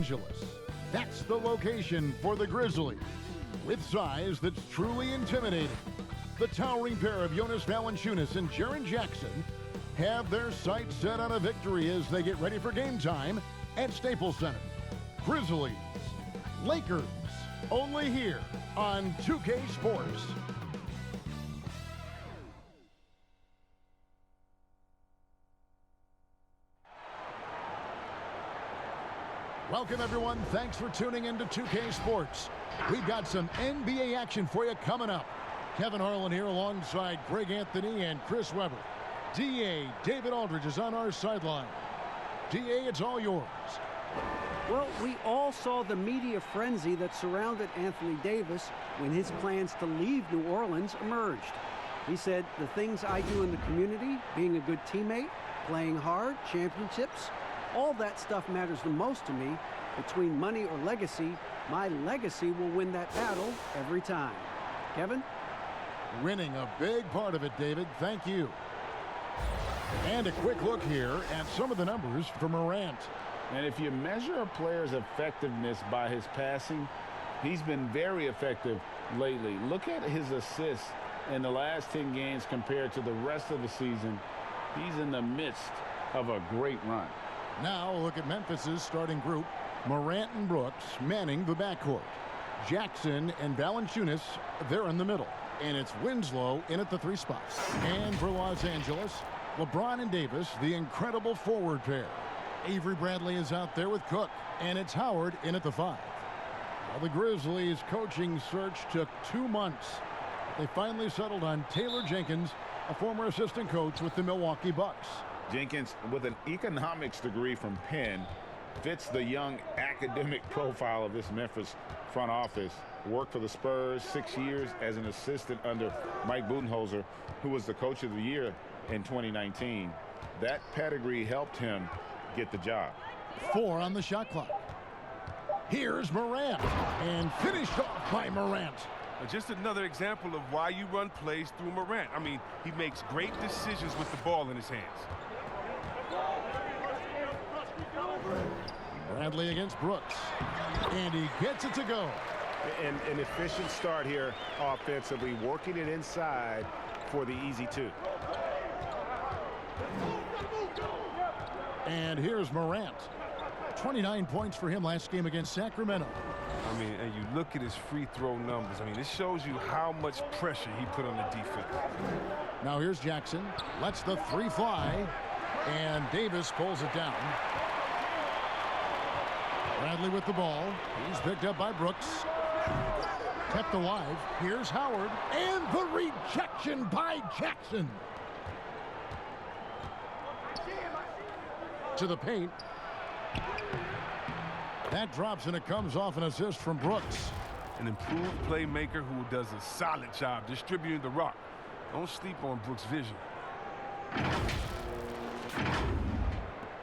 Angeles. That's the location for the Grizzlies. With size that's truly intimidating, the towering pair of Jonas Valanciunas and Jaren Jackson have their sights set on a victory as they get ready for game time at Staples Center. Grizzlies, Lakers, only here on 2K Sports. Welcome, everyone. Thanks for tuning in to 2K Sports. We've got some NBA action for you coming up. Kevin Harlan here alongside Greg Anthony and Chris Webber. D.A. David Aldridge is on our sideline. D.A., it's all yours. Well, we all saw the media frenzy that surrounded Anthony Davis when his plans to leave New Orleans emerged. He said, the things I do in the community, being a good teammate, playing hard, championships, all that stuff matters the most to me. Between money or legacy, my legacy will win that battle every time. Kevin? Winning a big part of it, David. Thank you. And a quick look here at some of the numbers for Morant. And if you measure a player's effectiveness by his passing, he's been very effective lately. Look at his assists in the last 10 games compared to the rest of the season. He's in the midst of a great run. Now look at Memphis's starting group. Morant and Brooks manning the backcourt. Jackson and Valanciunas, they're in the middle. And it's Winslow in at the 3 spots. And for Los Angeles, LeBron and Davis, the incredible forward pair. Avery Bradley is out there with Cook, and it's Howard in at the 5. Well, the Grizzlies' coaching search took 2 months. They finally settled on Taylor Jenkins, a former assistant coach with the Milwaukee Bucks. Jenkins, with an economics degree from Penn, fits the young academic profile of this Memphis front office. Worked for the Spurs 6 years as an assistant under Mike Budenholzer, who was the coach of the year in 2019. That pedigree helped him get the job. 4 on the shot clock. Here's Morant, and finished off by Morant. Just another example of why you run plays through Morant. I mean, he makes great decisions with the ball in his hands. Bradley against Brooks, and he gets it to go. An efficient start here offensively, working it inside for the easy 2. And here's Morant. 29 points for him last game against Sacramento. I mean, and you look at his free throw numbers. I mean, this shows you how much pressure he put on the defense. Now here's Jackson. Lets the 3 fly, and Davis pulls it down. Bradley with the ball. He's picked up by Brooks. Kept alive. Here's Howard. And the rejection by Jackson. To the paint. That drops, and it comes off an assist from Brooks. An improved playmaker who does a solid job distributing the rock. Don't sleep on Brooks' vision.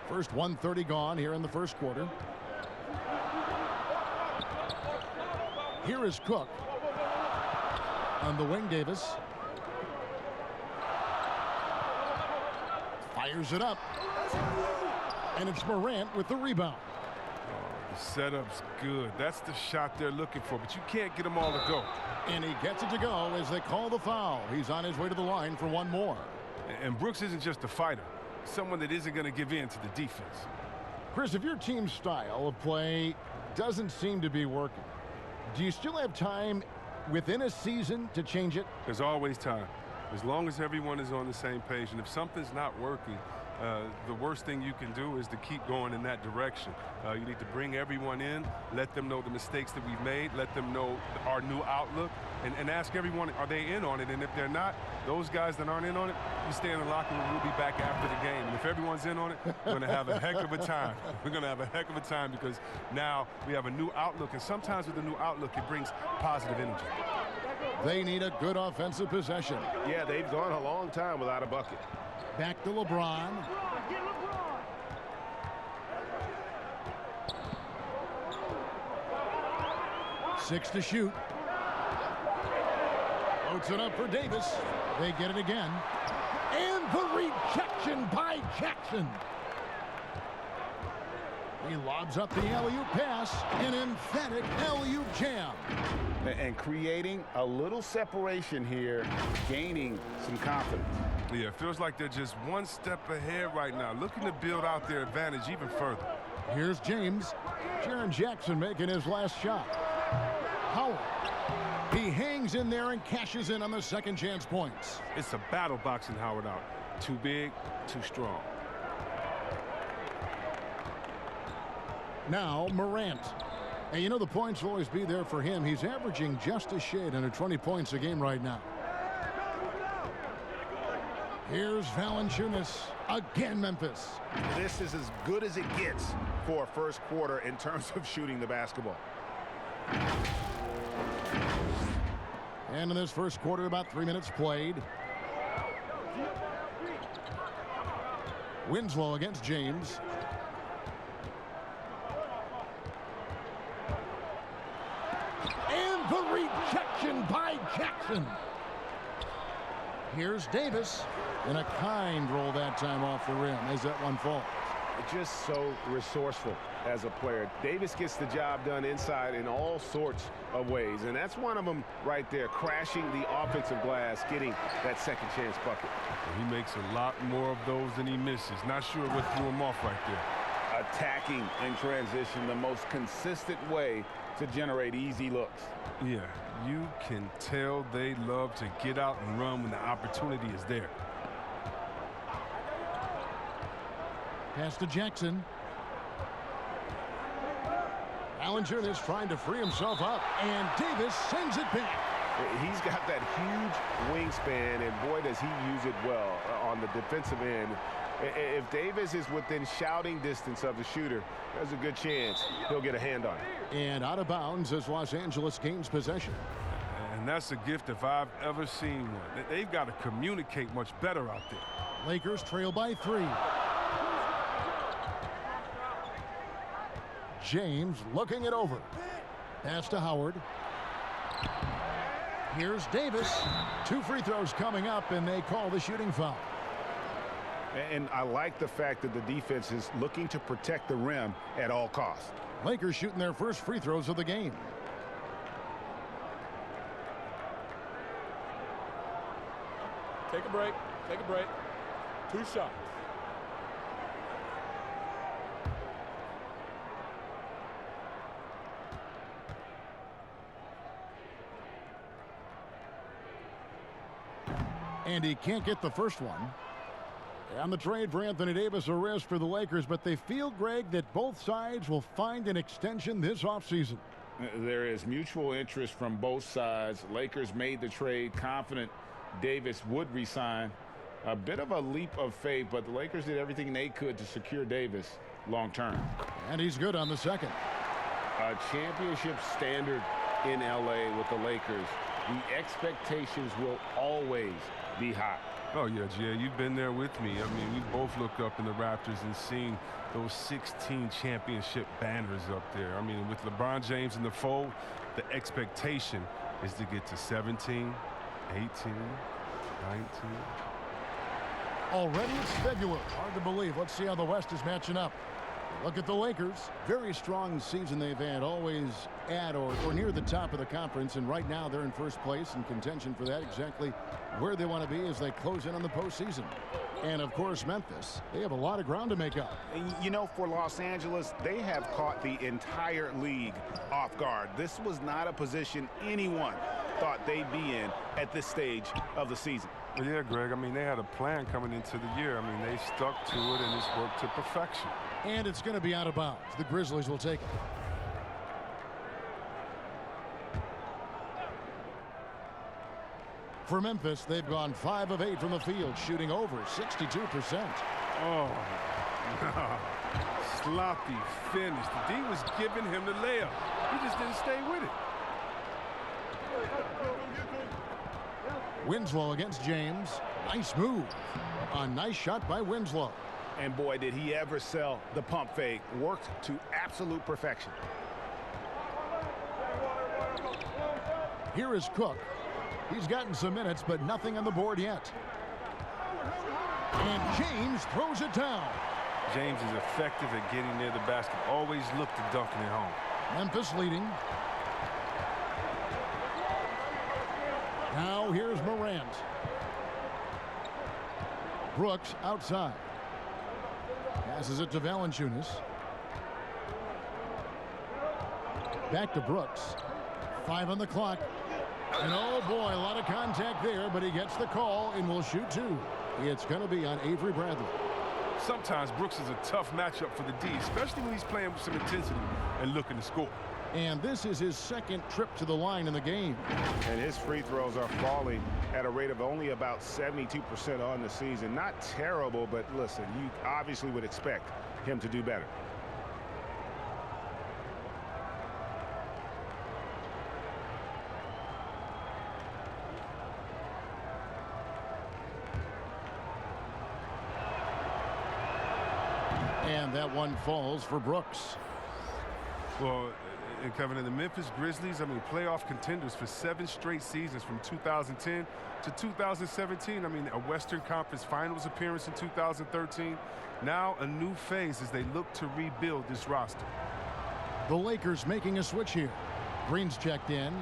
First 1:30 gone here in the first quarter. Here is Cook. On the wing, Davis. Fires it up. And it's Morant with the rebound. The setup's good. That's the shot they're looking for, but you can't get them all to go. And he gets it to go as they call the foul. He's on his way to the line for one more. And Brooks isn't just a fighter. Someone that isn't going to give in to the defense. Chris, if your team's style of play doesn't seem to be working, do you still have time within a season to change it? There's always time, as long as everyone is on the same page. And if something's not working, the worst thing you can do is to keep going in that direction. You need to bring everyone in, let them know the mistakes that we've made, let them know our new outlook, and ask everyone, are they in on it? And if they're not, those guys that aren't in on it, you stay in the locker room. We'll be back after the game. And if everyone's in on it, we're going to have a heck of a time. We're going to have a heck of a time because now we have a new outlook. And sometimes with a new outlook, it brings positive energy. They need a good offensive possession. Yeah, they've gone a long time without a bucket. Back to LeBron. 6 to shoot. Floats it up for Davis. They get it again. And the rejection by Jackson. He lobs up the alley-oop pass, an emphatic alley-oop jam. And creating a little separation here, gaining some confidence. Yeah, it feels like they're just one step ahead right now, looking to build out their advantage even further. Here's James. Jaren Jackson making his last shot. Howard. He hangs in there and cashes in on the second chance points. It's a battle boxing Howard out. Too big, too strong. Now Morant. And you know the points will always be there for him. He's averaging just a shade under 20 points a game right now. Here's Valanciunas. Again, Memphis. This is as good as it gets for a first quarter in terms of shooting the basketball. And in this first quarter, about 3 minutes played. Winslow against James. And the rejection by Jackson. Here's Davis. And a kind roll that time off the rim as that one falls. Just so resourceful as a player. Davis gets the job done inside in all sorts of ways, and that's one of them right there, crashing the offensive glass, getting that second chance bucket. He makes a lot more of those than he misses. Not sure what threw him off right there. Attacking in transition, the most consistent way to generate easy looks. Yeah, you can tell they love to get out and run when the opportunity is there. Pass to Jackson. Valanciunas trying to free himself up, and Davis sends it back. He's got that huge wingspan, and boy, does he use it well on the defensive end. If Davis is within shouting distance of the shooter, there's a good chance he'll get a hand on it. And out of bounds as Los Angeles gains possession. And that's a gift if I've ever seen one. They've got to communicate much better out there. Lakers trail by 3. James looking it over. Pass to Howard. Here's Davis. 2 free throws coming up, and they call the shooting foul. And I like the fact that the defense is looking to protect the rim at all costs. Lakers shooting their first free throws of the game. Take a break. Take a break. 2 shots. And he can't get the first one. And the trade for Anthony Davis, a risk for the Lakers, but they feel, Greg, that both sides will find an extension this offseason. There is mutual interest from both sides. Lakers made the trade, confident Davis would resign. A bit of a leap of faith, but the Lakers did everything they could to secure Davis long term. And he's good on the second. A championship standard in L.A. with the Lakers. The expectations will always be high. Oh, yeah, Jay, you've been there with me. I mean, we both look up in the Raptors and seen those 16 championship banners up there. I mean, with LeBron James in the fold, the expectation is to get to 17, 18, 19. Already it's February. Hard to believe. Let's see how the West is matching up. Look at the Lakers. Very strong season they've had, always at or near the top of the conference, and right now they're in first place in contention for that, exactly where they want to be as they close in on the postseason. And of course Memphis, they have a lot of ground to make up. You know, for Los Angeles, they have caught the entire league off guard. This was not a position anyone thought they'd be in at this stage of the season. Well, yeah, Greg, I mean, they had a plan coming into the year. I mean, they stuck to it, and it's worked to perfection. And it's going to be out of bounds. The Grizzlies will take it. For Memphis, they've gone 5 of 8 from the field, shooting over 62%. Oh, no. Sloppy finish. The D was giving him the layup. He just didn't stay with it. Winslow against James. Nice move. A nice shot by Winslow. And boy, did he ever sell the pump fake. Worked to absolute perfection. Here is Cook. He's gotten some minutes, but nothing on the board yet. And James throws it down. James is effective at getting near the basket. Always look to dunking it home. Memphis leading. Now here's Morant. Brooks outside. Passes it to Valanciunas. Back to Brooks. 5 on the clock. And oh boy, a lot of contact there, but he gets the call and will shoot 2. It's going to be on Avery Bradley. Sometimes Brooks is a tough matchup for the D, especially when he's playing with some intensity and looking to score. And this is his second trip to the line in the game. And his free throws are falling at a rate of only about 72% on the season. Not terrible, but listen, you obviously would expect him to do better. And that one falls for Brooks. Well, Kevin, in the Memphis Grizzlies, I mean, playoff contenders for 7 straight seasons from 2010 to 2017. I mean, a Western Conference Finals appearance in 2013. Now a new phase as they look to rebuild this roster. The Lakers making a switch here. Green's checked in.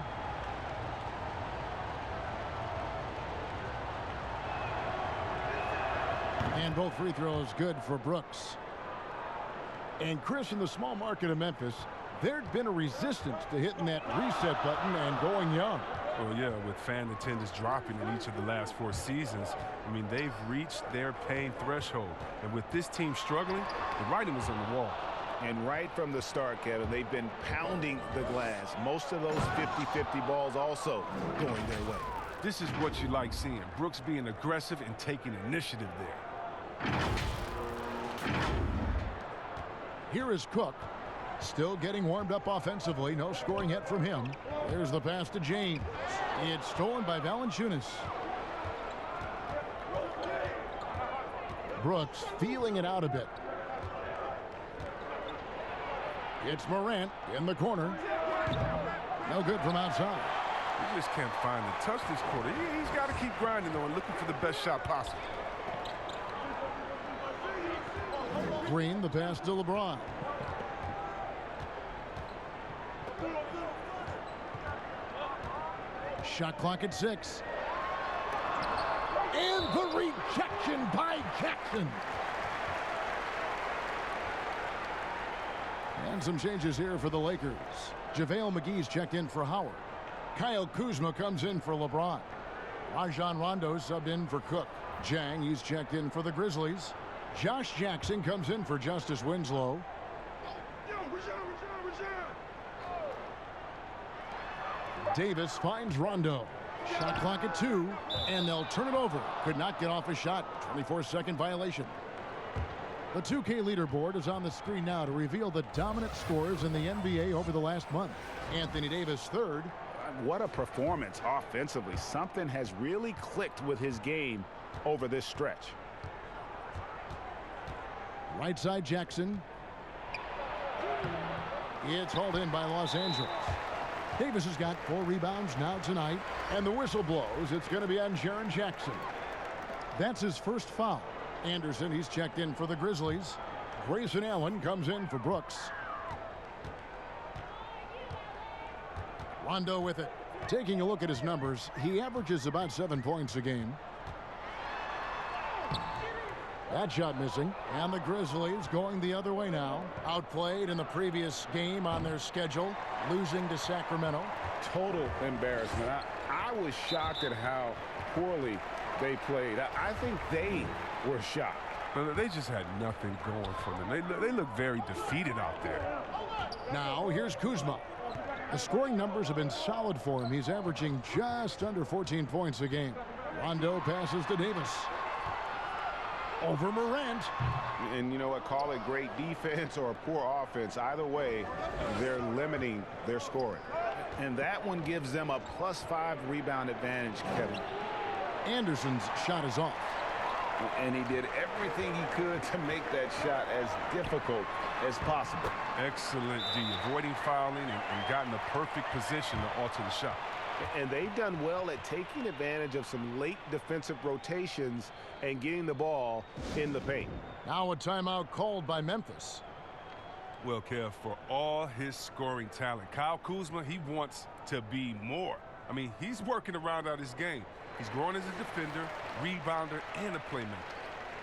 And both free throws good for Brooks. And Chris, in the small market of Memphis, there'd been a resistance to hitting that reset button and going young. Well, yeah, with fan attendance dropping in each of the last 4 seasons, I mean, they've reached their pain threshold. And with this team struggling, the writing was on the wall. And right from the start, Kevin, they've been pounding the glass. Most of those 50-50 balls also going their way. This is what you like seeing. Brooks being aggressive and taking initiative there. Here is Cook. Still getting warmed up offensively. No scoring yet from him. There's the pass to James. It's stolen by Valanciunas. Brooks feeling it out a bit. It's Morant in the corner. No good from outside. He just can't find the touch this quarter. He's got to keep grinding, though, and looking for the best shot possible. Green, the pass to LeBron. Shot clock at 6. And the rejection by Jackson. And some changes here for the Lakers. JaVale McGee's checked in for Howard. Kyle Kuzma comes in for LeBron. Rajon Rondo subbed in for Cook. Jang, he's checked in for the Grizzlies. Josh Jackson comes in for Justice Winslow. Davis finds Rondo. Shot clock at 2, and they'll turn it over. Could not get off a shot. 24-second violation. The 2K leaderboard is on the screen now to reveal the dominant scores in the NBA over the last month. Anthony Davis third. What a performance offensively. Something has really clicked with his game over this stretch. Right side Jackson. It's hauled in by Los Angeles. Davis has got 4 rebounds now tonight. And the whistle blows. It's going to be on Jaren Jackson. That's his first foul. Anderson, he's checked in for the Grizzlies. Grayson Allen comes in for Brooks. Rondo with it. Taking a look at his numbers, he averages about 7 points a game. That shot missing. And the Grizzlies going the other way now. Outplayed in the previous game on their schedule, losing to Sacramento. Total embarrassment. I was shocked at how poorly they played. I think they were shocked. But they just had nothing going for them. They look very defeated out there. Now here's Kuzma. The scoring numbers have been solid for him. He's averaging just under 14 points a game. Rondo passes to Davis. Over Morant. And you know what? Call it great defense or poor offense. Either way, they're limiting their scoring. And that one gives them a +5 rebound advantage, Kevin. Anderson's shot is off. And he did everything he could to make that shot as difficult as possible. Excellent D, avoiding fouling and got in the perfect position to alter the shot. And they've done well at taking advantage of some late defensive rotations and getting the ball in the paint. Now a timeout called by Memphis. Well, Kev, for all his scoring talent, Kyle Kuzma, he wants to be more. I mean, he's working to round out his game. He's growing as a defender, rebounder, and a playmaker.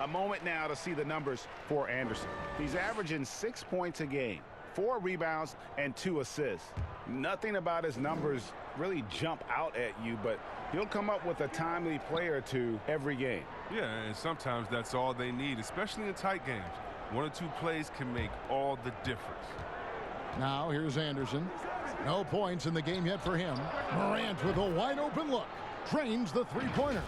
A moment now to see the numbers for Anderson. He's averaging 6 points a game, 4 rebounds, and 2 assists. Nothing about his numbers really jump out at you, but he'll come up with a timely play or two every game. Yeah, and sometimes that's all they need, especially in tight games. 1 or 2 plays can make all the difference. Now here's Anderson. No points in the game yet for him. Morant with a wide open look. Trains the three-pointer.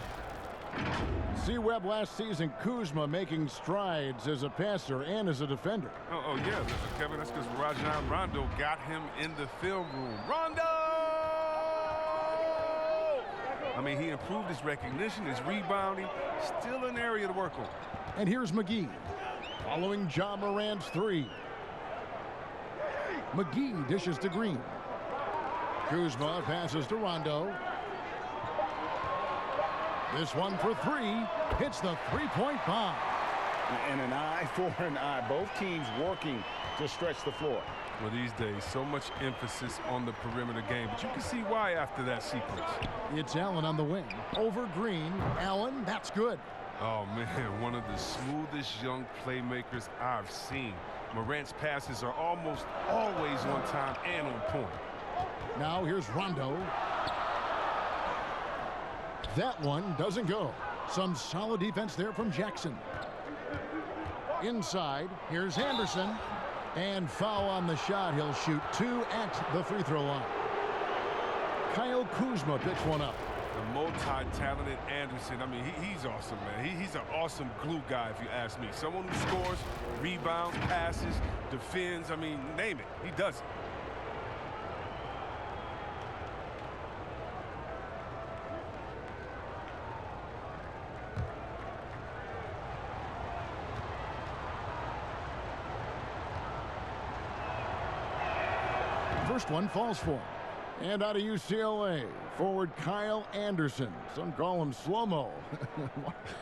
See Webb last season, Kuzma making strides as a passer and as a defender. Oh yeah, Kevin, that's because Rajon Rondo got him in the film room. Rondo! I mean, he improved his recognition, his rebounding, still an area to work on. And here's McGee, following Ja Morant's three. McGee dishes to Green. Kuzma passes to Rondo. This one for three. Hits the three-point bomb. And an eye for an eye. Both teams working to stretch the floor. Well, these days, so much emphasis on the perimeter game, but you can see why after that sequence. It's Allen on the wing. Over Green. Allen, that's good. Oh, man, one of the smoothest young playmakers I've seen. Morant's passes are almost always on time and on point. Now here's Rondo. That one doesn't go. Some solid defense there from Jackson. Inside, here's Anderson. And foul on the shot. He'll shoot 2 at the free throw line. Kyle Kuzma picks one up. The multi-talented Anderson, I mean, he's awesome, man. He's an awesome glue guy, if you ask me. Someone who scores, rebounds, passes, defends. I mean, name it. He does it. First one falls for him. And out of UCLA, forward Kyle Anderson. Some call him slow-mo.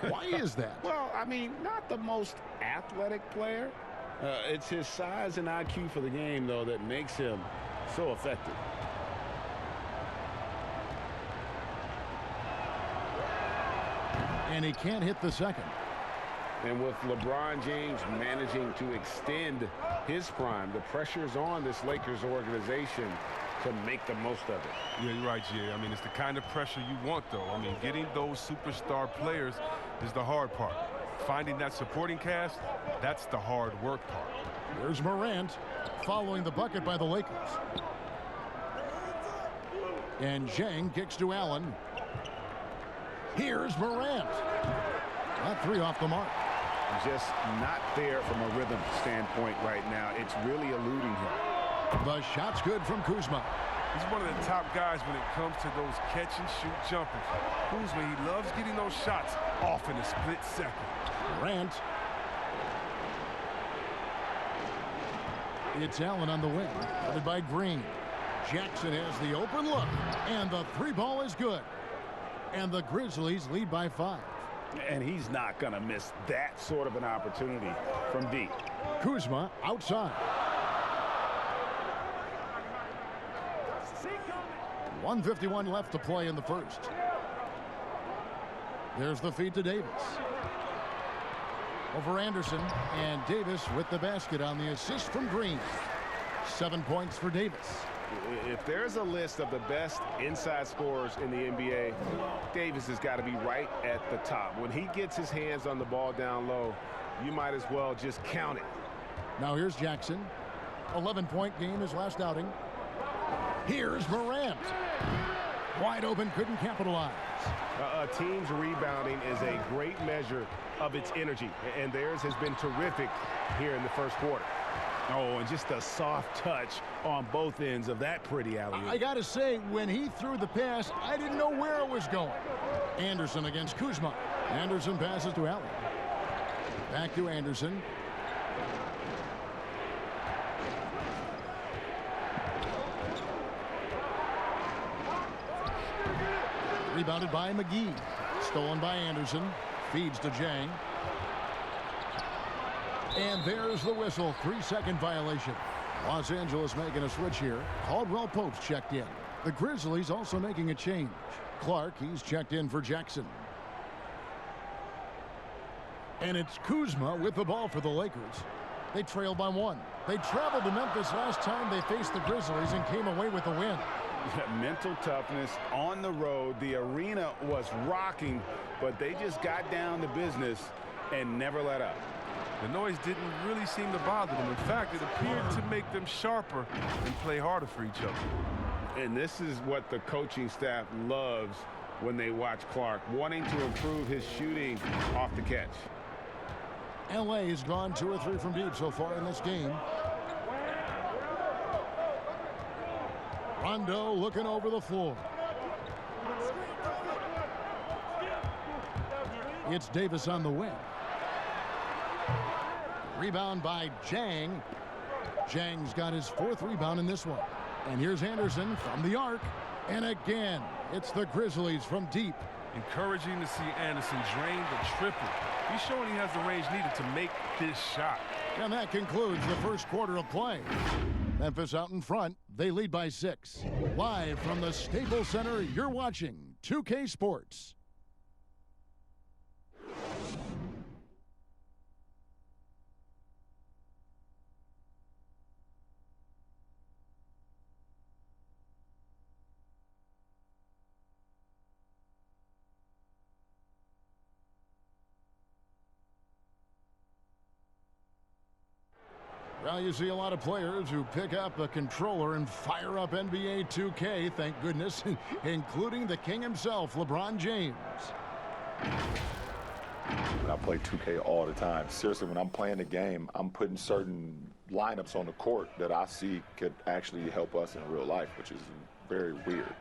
Why is that? Well, I mean, not the most athletic player. It's his size and IQ for the game, though, that makes him so effective. And he can't hit the second. And with LeBron James managing to extend his prime, the pressure's on this Lakers organization to make the most of it. Yeah, you're right, Jay. I mean, it's the kind of pressure you want, though. I mean, getting those superstar players is the hard part. Finding that supporting cast, that's the hard work part. Here's Morant following the bucket by the Lakers. And Zhang kicks to Allen. Here's Morant. That three off the mark. Just not there from a rhythm standpoint right now. It's really eluding him. The shot's good from Kuzma. He's one of the top guys when it comes to those catch-and-shoot jumpers. Kuzma, he loves getting those shots off in a split second. Morant. It's Allen on the wing, guarded by Green. Jackson has the open look, and the three ball is good. And the Grizzlies lead by 5. And he's not going to miss that sort of an opportunity from deep. Kuzma outside. 1:51 left to play in the first. There's the feed to Davis. Over Anderson, and Davis with the basket on the assist from Green. 7 points for Davis. If there's a list of the best inside scorers in the NBA, Davis has got to be right at the top. When he gets his hands on the ball down low, you might as well just count it. Now here's Jackson. 11-point game his last outing. Here's Morant. Wide open, couldn't capitalize. A team's rebounding is a great measure of its energy, and theirs has been terrific here in the first quarter. Oh, and just a soft touch on both ends of that pretty alley-oop. I got to say, when he threw the pass, I didn't know where it was going. Anderson against Kuzma. Anderson passes to Allen. Back to Anderson. Rebounded by McGee. Stolen by Anderson. Feeds to Jang. And there's the whistle. 3-second violation. Los Angeles making a switch here. Caldwell Pope's checked in. The Grizzlies also making a change. Clark, he's checked in for Jackson. And it's Kuzma with the ball for the Lakers. They trail by 1. They traveled to Memphis last time they faced the Grizzlies and came away with a win. Mental toughness on the road. The arena was rocking, but they just got down to business and never let up. The noise didn't really seem to bother them. In fact, it appeared to make them sharper and play harder for each other. And this is what the coaching staff loves when they watch Clark, wanting to improve his shooting off the catch. LA has gone 2 or 3 from deep so far in this game. Rondo looking over the floor. It's Davis on the wing. Rebound by Jang. Jang's got his 4th rebound in this one. And here's Anderson from the arc. And again, it's the Grizzlies from deep. Encouraging to see Anderson drain the triple. He's showing he has the range needed to make this shot. And that concludes the first quarter of play. Memphis out in front. They lead by 6. Live from the Staples Center, you're watching 2K Sports. Well, you see a lot of players who pick up a controller and fire up NBA 2K, thank goodness, including the king himself, LeBron James. I play 2K all the time. Seriously, when I'm playing the game, I'm putting certain lineups on the court that I see could actually help us in real life, which is very weird.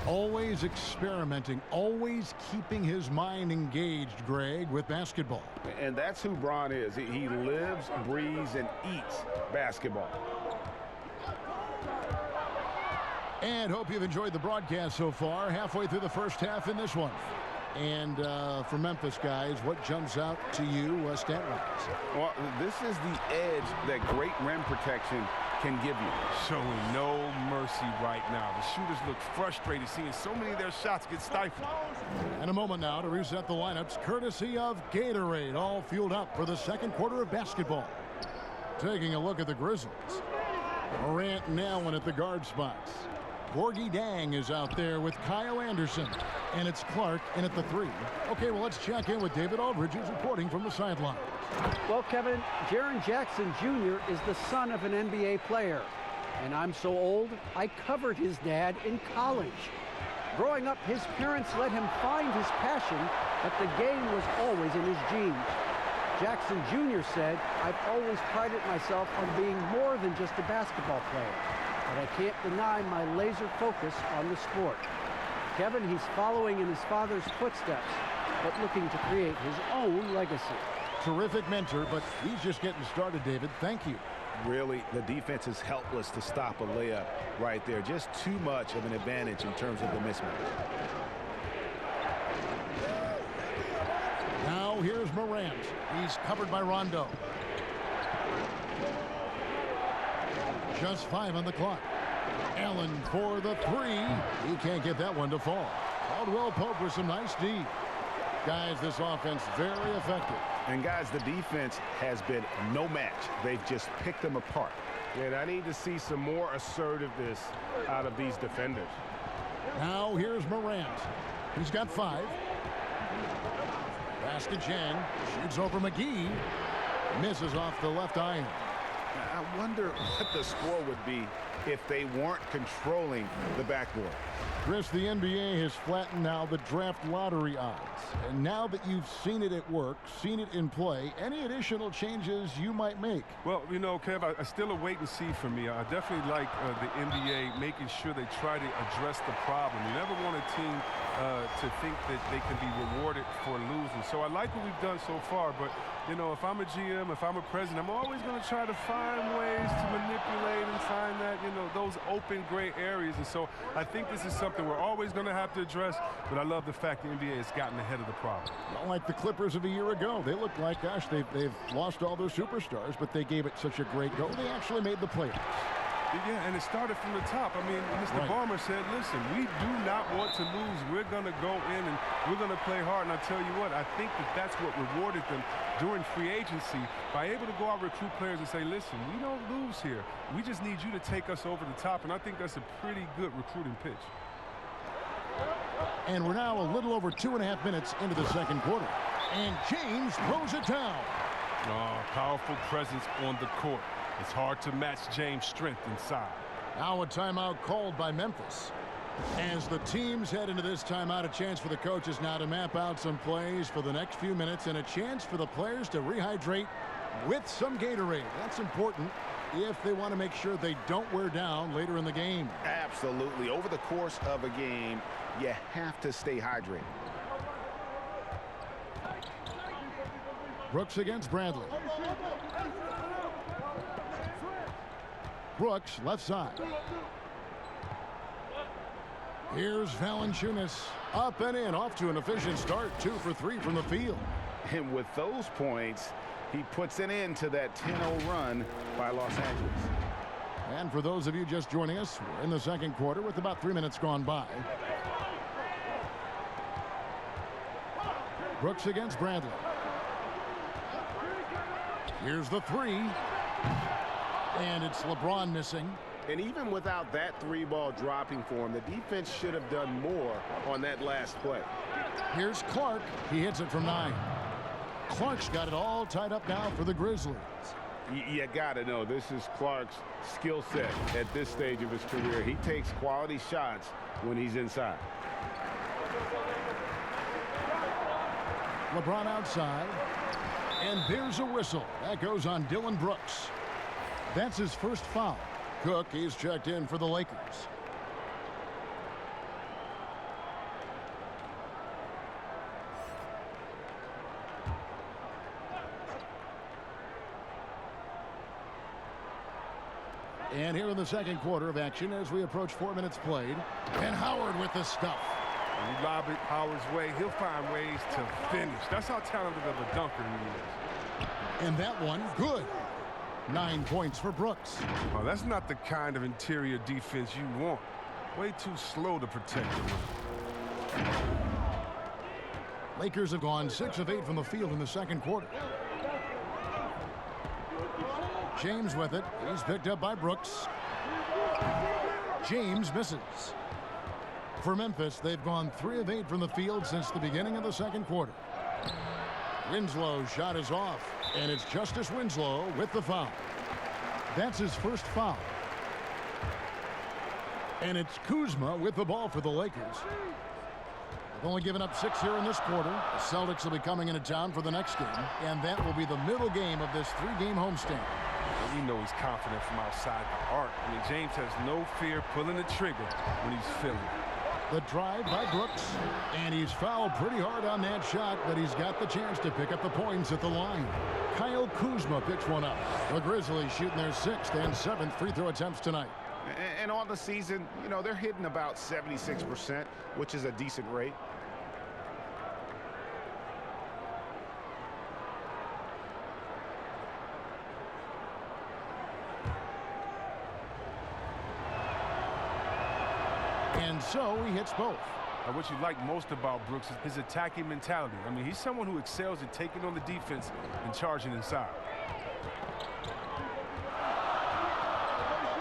Always experimenting, always keeping his mind engaged, Greg, with basketball. And that's who Bron is. He lives, breathes, and eats basketball. And hope you've enjoyed the broadcast so far. Halfway through the first half in this one. And for Memphis, guys, what jumps out to you stat-wise? Well, this is the edge that great rim protection can give you. Showing no mercy right now. The shooters look frustrated seeing so many of their shots get stifled. And a moment now to reset the lineups courtesy of Gatorade, all fueled up for the second quarter of basketball. Taking a look at the Grizzlies. Morant and Allen at the guard spots. Gorgie Dang is out there with Kyle Anderson. And it's Clark in at the 3. Okay, well, let's check in with David Aldridge, who's reporting from the sideline. Well, Kevin, Jaren Jackson Jr. is the son of an NBA player. And I'm so old, I covered his dad in college. Growing up, his parents let him find his passion, but the game was always in his genes. Jackson Jr. said, "I've always prided myself on being more than just a basketball player, but I can't deny my laser focus on the sport." Kevin, he's following in his father's footsteps, but looking to create his own legacy. Terrific mentor, but he's just getting started, David. Thank you. Really, the defense is helpless to stop a layup right there. Just too much of an advantage in terms of the mismatch. Now here's Morant. He's covered by Rondo. Just 5 on the clock. Allen for the 3. He can't get that one to fall. Caldwell Pope with some nice D. Guys, this offense very effective. And guys, the defense has been no match. They've just picked them apart. And I need to see some more assertiveness out of these defenders. Now here's Morant. He's got 5. Basket Jang shoots over McGee. Misses off the left iron. I wonder what the score would be if they weren't controlling the backboard. Chris, the NBA has flattened now the draft lottery odds. And now that you've seen it at work, seen it in play, any additional changes you might make? Well, you know, Kev, I still a wait and see for me. I definitely like the NBA making sure they try to address the problem. You never want a team to think that they can be rewarded for losing. So I like what we've done so far, but, you know, if I'm a GM, if I'm a president, I'm always going to try to find ways to manipulate and find that, you know, those open gray areas. And so I think this is something something we're always going to have to address, but I love the fact the NBA has gotten ahead of the problem. Not like the Clippers of a year ago. They look like, gosh, they've lost all their superstars, but they gave it such a great go. They actually made the playoffs. Yeah, and it started from the top. I mean, Mr. Barmer said, listen, we do not want to lose. We're going to go in and we're going to play hard. And I tell you what, I think that's what rewarded them during free agency by able to go out and recruit players and say, listen, we don't lose here. We just need you to take us over the top. And I think that's a pretty good recruiting pitch. And we're now a little over 2.5 minutes into the second quarter. And James throws it down. Oh, powerful presence on the court. It's hard to match James' strength inside. Now a timeout called by Memphis. As the teams head into this timeout, a chance for the coaches now to map out some plays for the next few minutes and a chance for the players to rehydrate with some Gatorade. That's important if they want to make sure they don't wear down later in the game. Absolutely. Over the course of a game, you have to stay hydrated. Brooks against Bradley. Brooks, left side. Here's Valanciunas. Up and in, off to an efficient start. 2 for 3 from the field. And with those points, he puts an end to that 10-0 run by Los Angeles. And for those of you just joining us, we're in the second quarter with about 3 minutes gone by. Brooks against Bradley. Here's the three. And it's LeBron missing. And even without that three-ball dropping for him, the defense should have done more on that last play. Here's Clark. He hits it from 9. Clark's got it all tied up now for the Grizzlies. You got to know, this is Clark's skill set at this stage of his career. He takes quality shots when he's inside. LeBron outside. And there's a whistle. That goes on Dillon Brooks. That's his first foul. Cook, he's checked in for the Lakers. And here in the second quarter of action as we approach 4 minutes played. And Howard with the stuff. When you lob it Howard's way, he'll find ways to finish. That's how talented of a dunker he is. And that one, good. 9 points for Brooks. Oh, that's not the kind of interior defense you want. Way too slow to protect the rim. Lakers have gone 6 of 8 from the field in the second quarter. James with it. He's picked up by Brooks. James misses. For Memphis, they've gone 3 of 8 from the field since the beginning of the second quarter. Winslow's shot is off, and it's Justice Winslow with the foul. That's his first foul. And it's Kuzma with the ball for the Lakers. They've only given up 6 here in this quarter. The Celtics will be coming into town for the next game, and that will be the middle game of this 3-game homestand. You know he's confident from outside the arc. I mean, James has no fear pulling the trigger when he's feeling it. The drive by Brooks, and he's fouled pretty hard on that shot, but he's got the chance to pick up the points at the line. Kyle Kuzma picks one up. The Grizzlies shooting their 6th and 7th free throw attempts tonight. And on the season, you know, they're hitting about 76%, which is a decent rate. And so he hits both. Now, what you like most about Brooks is his attacking mentality. I mean, he's someone who excels at taking on the defense and charging inside.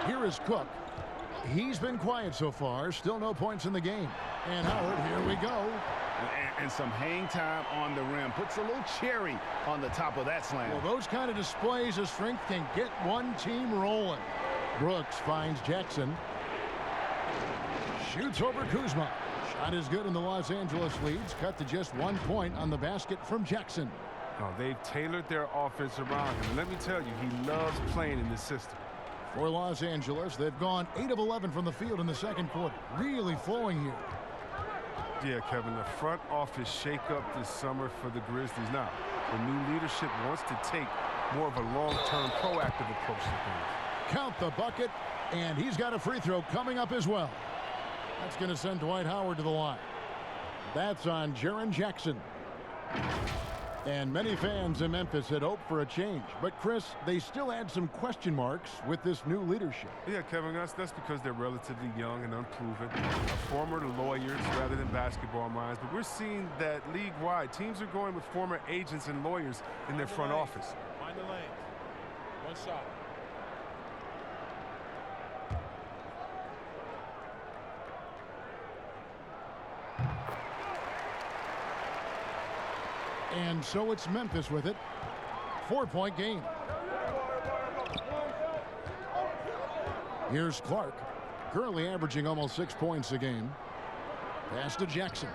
Here is Cook. He's been quiet so far. Still no points in the game. And Howard, here we go. And some hang time on the rim. Puts a little cherry on the top of that slam. Well, those kind of displays of strength can get one team rolling. Brooks finds Jackson. Shoots over Kuzma. Shot is good, and the Los Angeles leads cut to just 1 point on the basket from Jackson. Oh, they've tailored their offense around him. And let me tell you, he loves playing in this system. For Los Angeles, they've gone 8 of 11 from the field in the second quarter. Really flowing here. Yeah, Kevin, the front office shakeup this summer for the Grizzlies. Now, the new leadership wants to take more of a long-term proactive approach to things. Count the bucket, and he's got a free throw coming up as well. That's going to send Dwight Howard to the line. That's on Jaren Jackson. And many fans in Memphis had hoped for a change. But, Chris, they still had some question marks with this new leadership. Yeah, Kevin, that's because they're relatively young and unproven. Former lawyers rather than basketball minds. But we're seeing that league-wide, teams are going with former agents and lawyers in their front office. Mind the lanes. One shot. And so it's Memphis with it. 4-point game. Here's Clark, currently averaging almost 6 points a game. Pass to Jackson.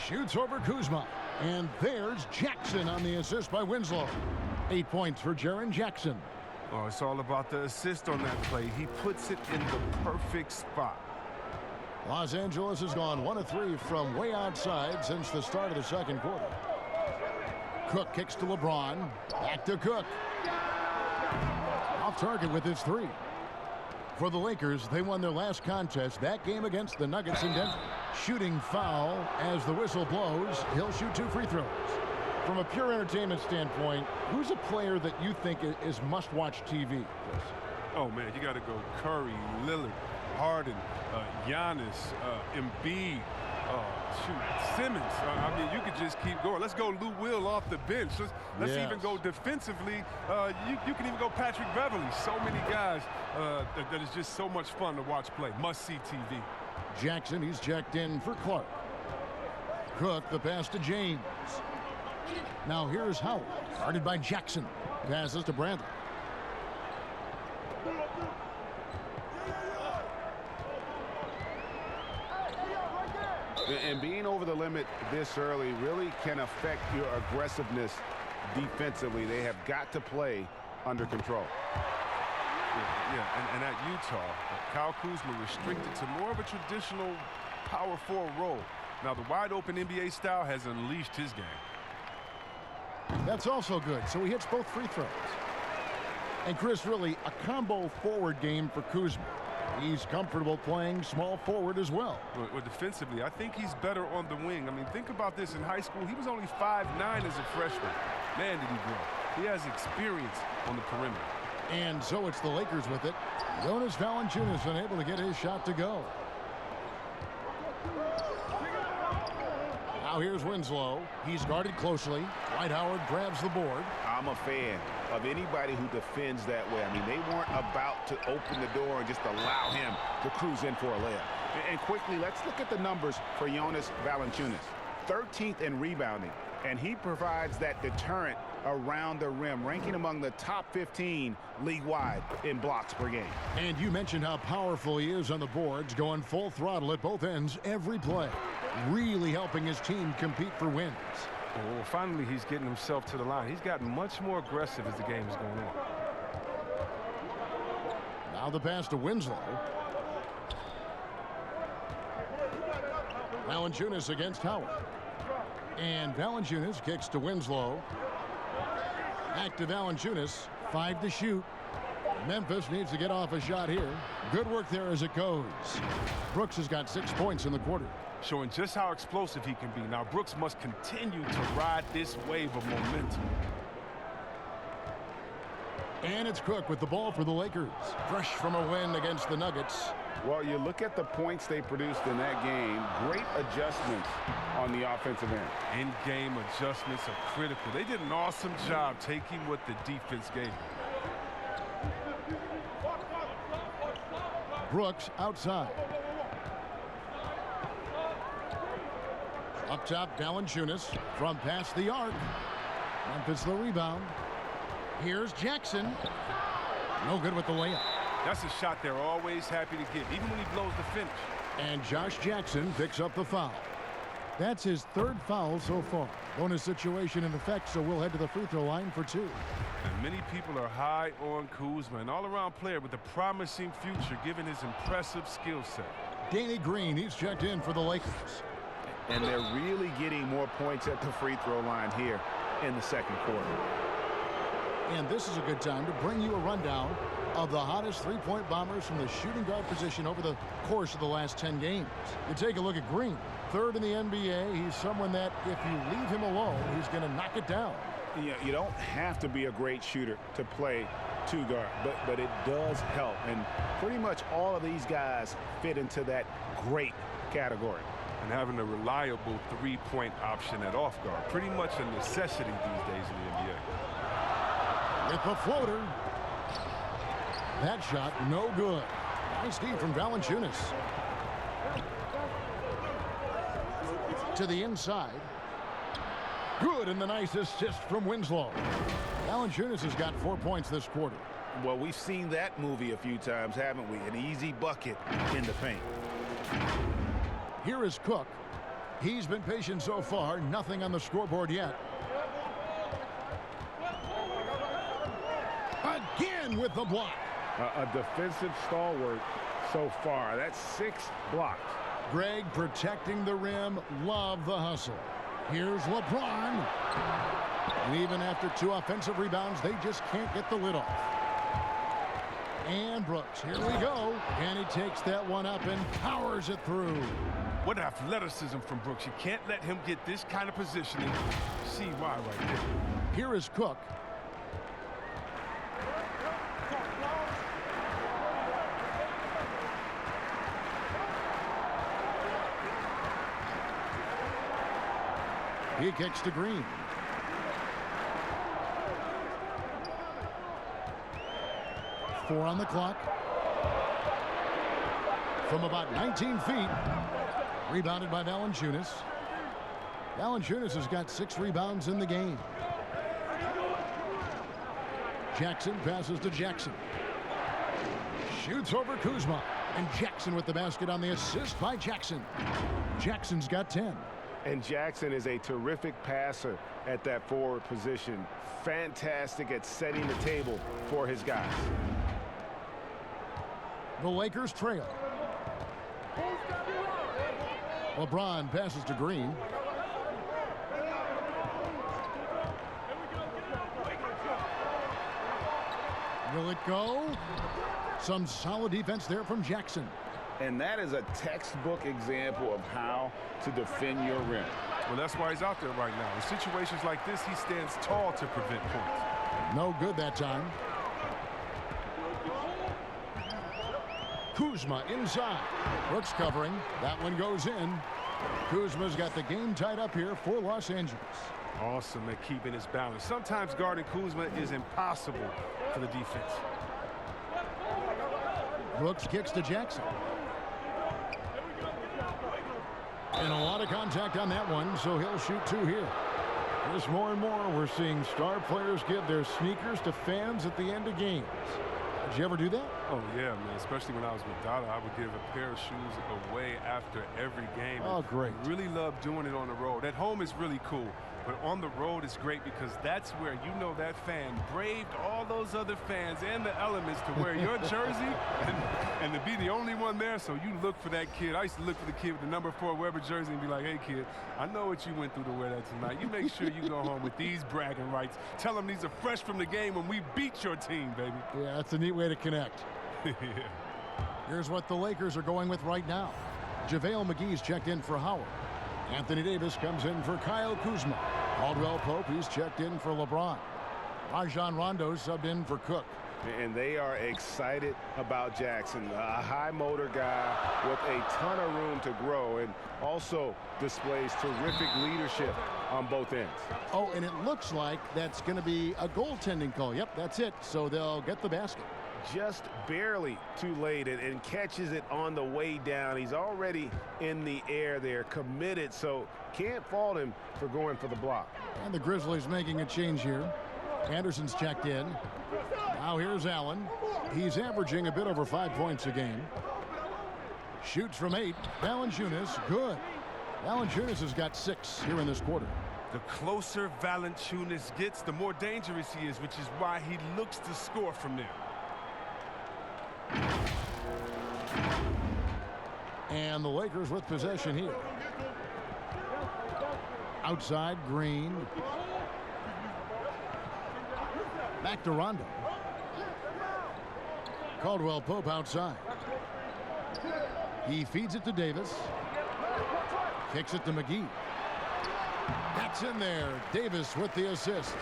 Shoots over Kuzma. And there's Jackson on the assist by Winslow. 8 points for Jaren Jackson. Oh, it's all about the assist on that play. He puts it in the perfect spot. Los Angeles has gone 1 of 3 from way outside since the start of the second quarter. Cook kicks to LeBron. Back to Cook. Off target with his 3. For the Lakers, they won their last contest, that game against the Nuggets in Denver. Shooting foul as the whistle blows. He'll shoot 2 free throws. From a pure entertainment standpoint, who's a player that you think is must-watch TV, Chris? Oh, man, you got to go Curry, Lillard, Harden, Giannis, Embiid, Simmons. I mean, you could just keep going. Let's go Lou Will off the bench. Let's Yes. even go defensively. You can even go Patrick Beverly. So many guys that is just so much fun to watch play. Must-see TV. Jackson, he's checked in for Clark. Cook, the pass to James. Now here's Howard, guarded by Jackson. Passes to Bradley. And being over the limit this early really can affect your aggressiveness defensively. They have got to play under control. Yeah, and at Utah, Kyle Kuzma restricted to more of a traditional power forward role. Now, the wide-open NBA style has unleashed his game. That's also good. So he hits both free throws. And Chris, really, a combo forward game for Kuzma. He's comfortable playing small forward as well. Well, defensively, I think he's better on the wing. I mean, think about this. In high school, he was only 5'9" as a freshman. Man, did he grow. He has experience on the perimeter. And so it's the Lakers with it. Jonas Valanciunas unable to get his shot to go. Now here's Winslow. He's guarded closely. Dwight Howard grabs the board. I'm a fan of anybody who defends that way. I mean, they weren't about to open the door and just allow him to cruise in for a layup. And quickly, let's look at the numbers for Jonas Valanciunas. 13th in rebounding, and he provides that deterrent around the rim, ranking among the top 15 league-wide in blocks per game. And you mentioned how powerful he is on the boards, going full throttle at both ends every play. Really helping his team compete for wins. Well, finally, he's getting himself to the line. He's gotten much more aggressive as the game is going on. Now the pass to Winslow. Valanciunas against Howard. And Valanciunas kicks to Winslow. Back to Valanciunas. 5 to shoot. Memphis needs to get off a shot here. Good work there as it goes. Brooks has got 6 points in the quarter. Showing just how explosive he can be. Now, Brooks must continue to ride this wave of momentum. And it's Cook with the ball for the Lakers. Fresh from a win against the Nuggets. Well, you look at the points they produced in that game. Great adjustments on the offensive end. In-game adjustments are critical. They did an awesome job taking what the defense gave them. Brooks outside. Up top, Valanciunas from past the arc. Memphis the rebound. Here's Jackson. No good with the layup. That's a shot they're always happy to give, even when he blows the finish. And Josh Jackson picks up the foul. That's his 3rd foul so far. Bonus situation in effect, so we'll head to the free throw line for 2. And many people are high on Kuzma, an all-around player with a promising future given his impressive skill set. Danny Green, he's checked in for the Lakers. And they're really getting more points at the free throw line here in the second quarter. And this is a good time to bring you a rundown of the hottest three-point bombers from the shooting guard position over the course of the last 10 games. You take a look at Green, third in the NBA. He's someone that if you leave him alone, he's going to knock it down. Yeah, you don't have to be a great shooter to play two guard, but it does help. And pretty much all of these guys fit into that great category. And having a reliable three-point option at off guard, pretty much a necessity these days in the NBA. With the floater. That shot, no good. Nice D from Valanciunas. To the inside. Good, and the nice assist from Winslow. Valanciunas has got 4 points this quarter. Well, we've seen that movie a few times, haven't we? An easy bucket in the paint. Here is Cook. He's been patient so far. Nothing on the scoreboard yet. Again with the block. A defensive stalwart so far. That's 6 blocks. Greg protecting the rim. Love the hustle. Here's LeBron. And even after 2 offensive rebounds, they just can't get the lid off. And Brooks, here we go. And he takes that one up and powers it through. What athleticism from Brooks. You can't let him get this kind of positioning. See why right there. Here is Cook. He kicks to Green. Four on the clock. From about 19 feet. Rebounded by Valanciunas. Valanciunas has got 6 rebounds in the game. Jackson passes to Jackson. Shoots over Kuzma. And Jackson with the basket on the assist by Jackson. Jackson's got 10. And Jackson is a terrific passer at that forward position. Fantastic at setting the table for his guys. The Lakers trail. LeBron passes to Green. Will it go? Some solid defense there from Jackson. And that is a textbook example of how to defend your rim. Well, that's why he's out there right now. In situations like this, he stands tall to prevent points. No good that time. Kuzma inside. Brooks covering. That one goes in. Kuzma's got the game tied up here for Los Angeles. Awesome at keeping his balance. Sometimes guarding Kuzma is impossible for the defense. Brooks kicks to Jackson. And a lot of contact on that one, so he'll shoot 2 here. Just more and more, we're seeing star players give their sneakers to fans at the end of games. Did you ever do that? Oh, yeah, man. Especially when I was with Dada, I would give a pair of shoes away after every game. Oh, great. I really love doing it on the road. At home is really cool, but on the road is great because that's where you know that fan braved all those other fans and the elements to wear your jersey and to be the only one there. So you look for that kid. I used to look for the kid with the number 4 Weber jersey and be like, hey, kid, I know what you went through to wear that tonight. You make sure you go home with these bragging rights. Tell them these are fresh from the game when we beat your team, baby. Yeah, that's a neat way to connect. Yeah. Here's what the Lakers are going with right now. JaVale McGee's checked in for Howard. Anthony Davis comes in for Kyle Kuzma. Caldwell Pope, he's checked in for LeBron. Rajon Rondo subbed in for Cook. And they are excited about Jackson, a high motor guy with a ton of room to grow and also displays terrific leadership on both ends. Oh, and it looks like that's going to be a goaltending call. Yep, that's it. So they'll get the basket. Just barely too late and catches it on the way down. He's already in the air there, committed, so can't fault him for going for the block. And the Grizzlies making a change here. Anderson's checked in. Now here's Allen. He's averaging a bit over 5 points a game. Shoots from 8. Valanciunas, good. Valanciunas has got 6 here in this quarter. The closer Valanciunas gets, the more dangerous he is, which is why he looks to score from there. And the Lakers with possession here. Outside, Green. Back to Rondo. Caldwell Pope outside. He feeds it to Davis. Kicks it to McGee. That's in there. Davis with the assist.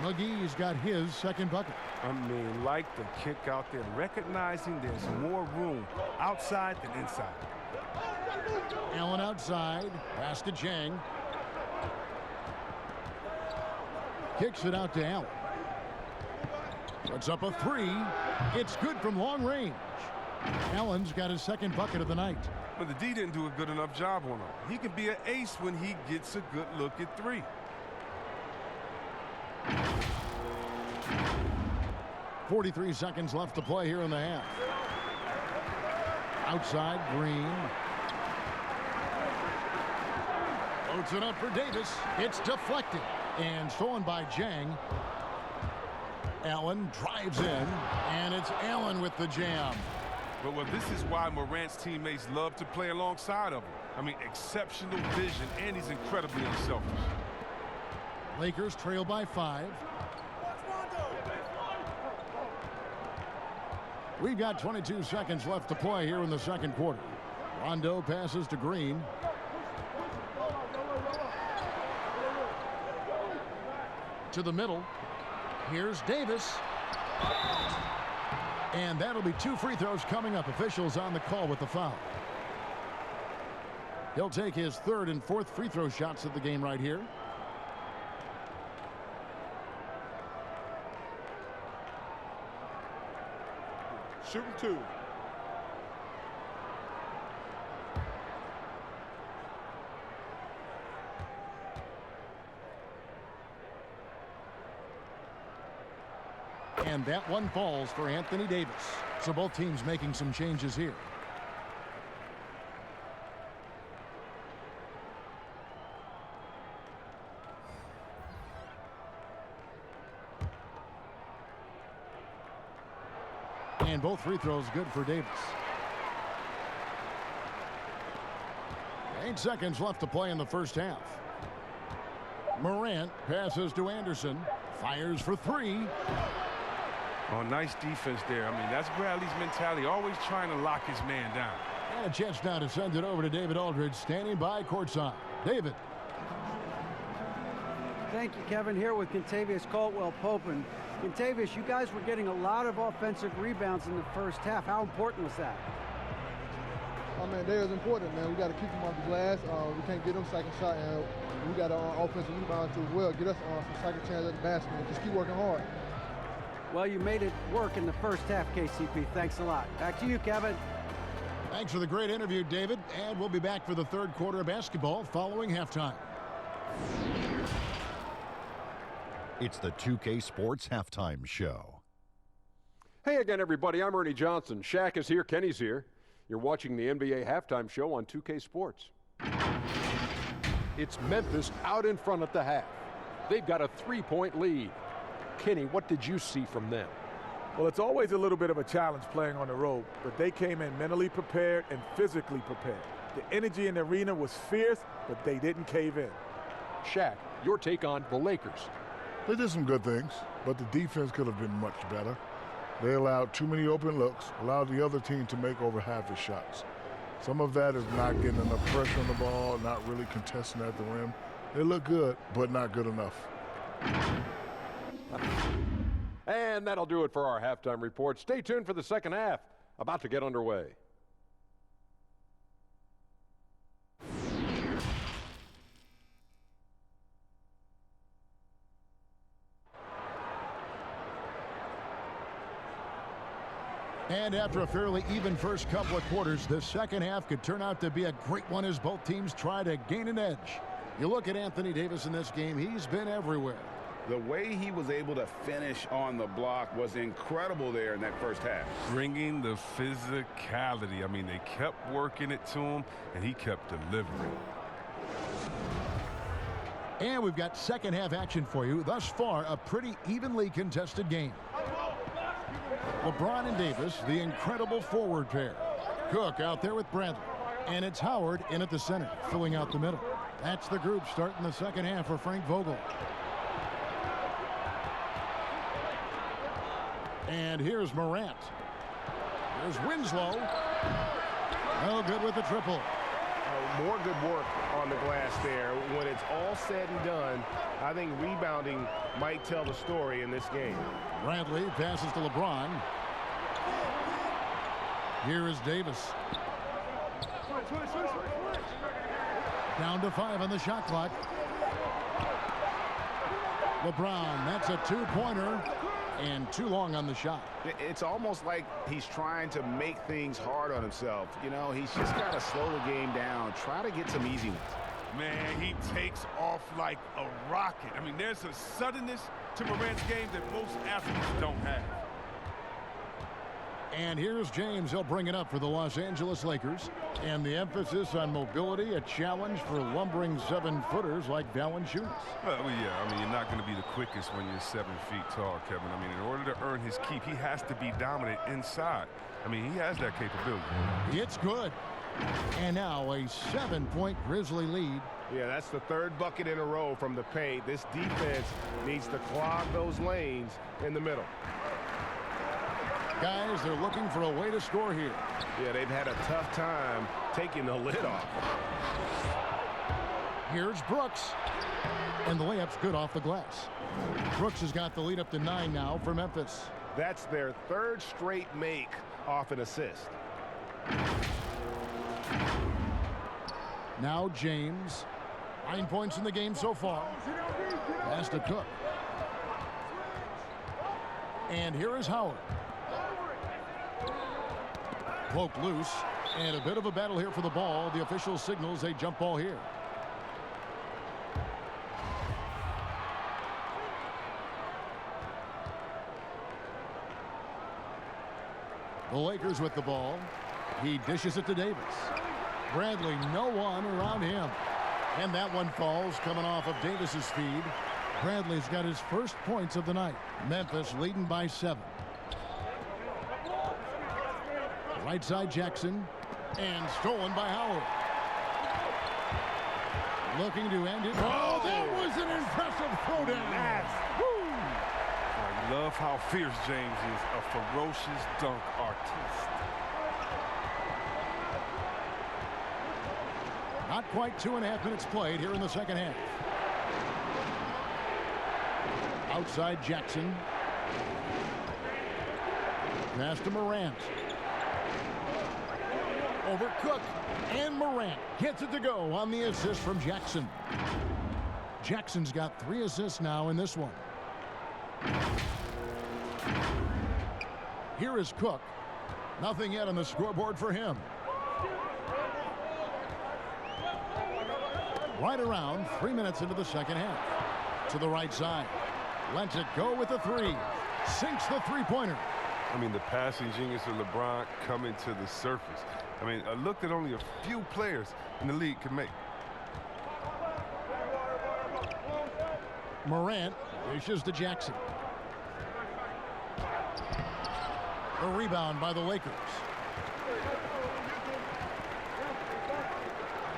McGee's got his second bucket. I mean, like the kick out there, recognizing there's more room outside than inside. Allen outside. Pass to Chang. Kicks it out to Allen. Puts up a three. It's good from long range. Allen's got his second bucket of the night. But the D didn't do a good enough job on him. He can be an ace when he gets a good look at three. 43 seconds left to play here in the half. Outside, Green. Loads it up for Davis. It's deflected and stolen by Jang. Allen drives in, and it's Allen with the jam. But well, this is why Morant's teammates love to play alongside of him. I mean, exceptional vision, and he's incredibly unselfish. Lakers trail by 5. We've got 22 seconds left to play here in the second quarter. Rondo passes to Green. To the middle. Here's Davis. And that'll be 2 free throws coming up. Officials on the call with the foul. He'll take his 3rd and 4th free throw shots of the game right here. Shooting 2. And that one falls for Anthony Davis. So both teams making some changes here. And both free throws good for Davis. 8 seconds left to play in the first half. Morant passes to Anderson. Fires for 3. Oh, nice defense there. I mean, that's Bradley's mentality, always trying to lock his man down. And a chance now to send it over to David Aldridge, standing by courtside. David. Thank you, Kevin. Here with Kentavious Caldwell-Pope. And Kentavious, you guys were getting a lot of offensive rebounds in the first half. How important was that? Oh, man, that is important, man. We got to keep them off the glass. We can't get them second shot, and we got an offensive rebound too as well. Get us some second chance at the basket and just keep working hard. Well, you made it work in the first half, KCP. Thanks a lot. Back to you, Kevin. Thanks for the great interview, David. And we'll be back for the third quarter of basketball following halftime. It's the 2K Sports Halftime Show. Hey again, everybody. I'm Ernie Johnson. Shaq is here. Kenny's here. You're watching the NBA Halftime Show on 2K Sports. It's Memphis out in front at the half. They've got a 3-point lead. Kenny, what did you see from them? Well, it's always a little bit of a challenge playing on the road, but they came in mentally prepared and physically prepared. The energy in the arena was fierce, but they didn't cave in. Shaq, your take on the Lakers. They did some good things, but the defense could have been much better. They allowed too many open looks, allowed the other team to make over half his shots. Some of that is not getting enough pressure on the ball, not really contesting at the rim. They look good, but not good enough. And that'll do it for our halftime report. Stay tuned for the second half, about to get underway. And after a fairly even first couple of quarters, the second half could turn out to be a great one as both teams try to gain an edge. You look at Anthony Davis in this game, he's been everywhere. The way he was able to finish on the block was incredible there in that first half. Bringing the physicality. I mean, they kept working it to him, and he kept delivering. And we've got second half action for you. Thus far, a pretty evenly contested game. LeBron and Davis, the incredible forward pair. Cook out there with Bradley. And it's Howard in at the center, filling out the middle. That's the group starting the second half for Frank Vogel. And here's Morant. There's Winslow. No good with the triple. More good work on the glass there. When it's all said and done, I think rebounding might tell the story in this game. Bradley passes to LeBron. Here is Davis. Down to 5 on the shot clock. LeBron, that's a two-pointer, and too long on the shot. It's almost like he's trying to make things hard on himself. You know, he's just got to slow the game down, try to get some easy ones. Man, he takes off like a rocket. I mean, there's a suddenness to Morant's game that most athletes don't have. And here's James. He'll bring it up for the Los Angeles Lakers. And the emphasis on mobility, a challenge for lumbering 7-footers like Valanciunas. Well, yeah, I mean, you're not going to be the quickest when you're 7 feet tall, Kevin. I mean, in order to earn his keep, he has to be dominant inside. I mean, he has that capability. It's good. And now a 7-point Grizzly lead. Yeah, that's the third bucket in a row from the paint. This defense needs to clog those lanes in the middle. Guys, they're looking for a way to score here. Yeah, they've had a tough time taking the lid off. Here's Brooks. And the layup's good off the glass. Brooks has got the lead up to 9 now for Memphis. That's their third straight make off an assist. Now James. 9 points in the game so far. Pass to Cook. And here is Howard. Poked loose, and a bit of a battle here for the ball. The official signals a jump ball here. The Lakers with the ball. He dishes it to Davis. Bradley, no one around him. And that one falls, coming off of Davis's feed. Bradley's got his first points of the night. Memphis leading by 7. Right side Jackson, and stolen by Howard. Looking to end it. Oh, that was an impressive throwdown. I love how fierce James is, a ferocious dunk artiste. Not quite 2.5 minutes played here in the second half. Outside Jackson. Pass to Morant. Over Cook, and Morant gets it to go on the assist from Jackson. Jackson's got 3 assists now in this one. Here is Cook. Nothing yet on the scoreboard for him. Right around 3 minutes into the second half. To the right side. Lets it go with the 3. Sinks the three-pointer. I mean, the passing genius of LeBron coming to the surface. I mean, a look that only a few players in the league can make. Morant dishes to Jackson. A rebound by the Lakers.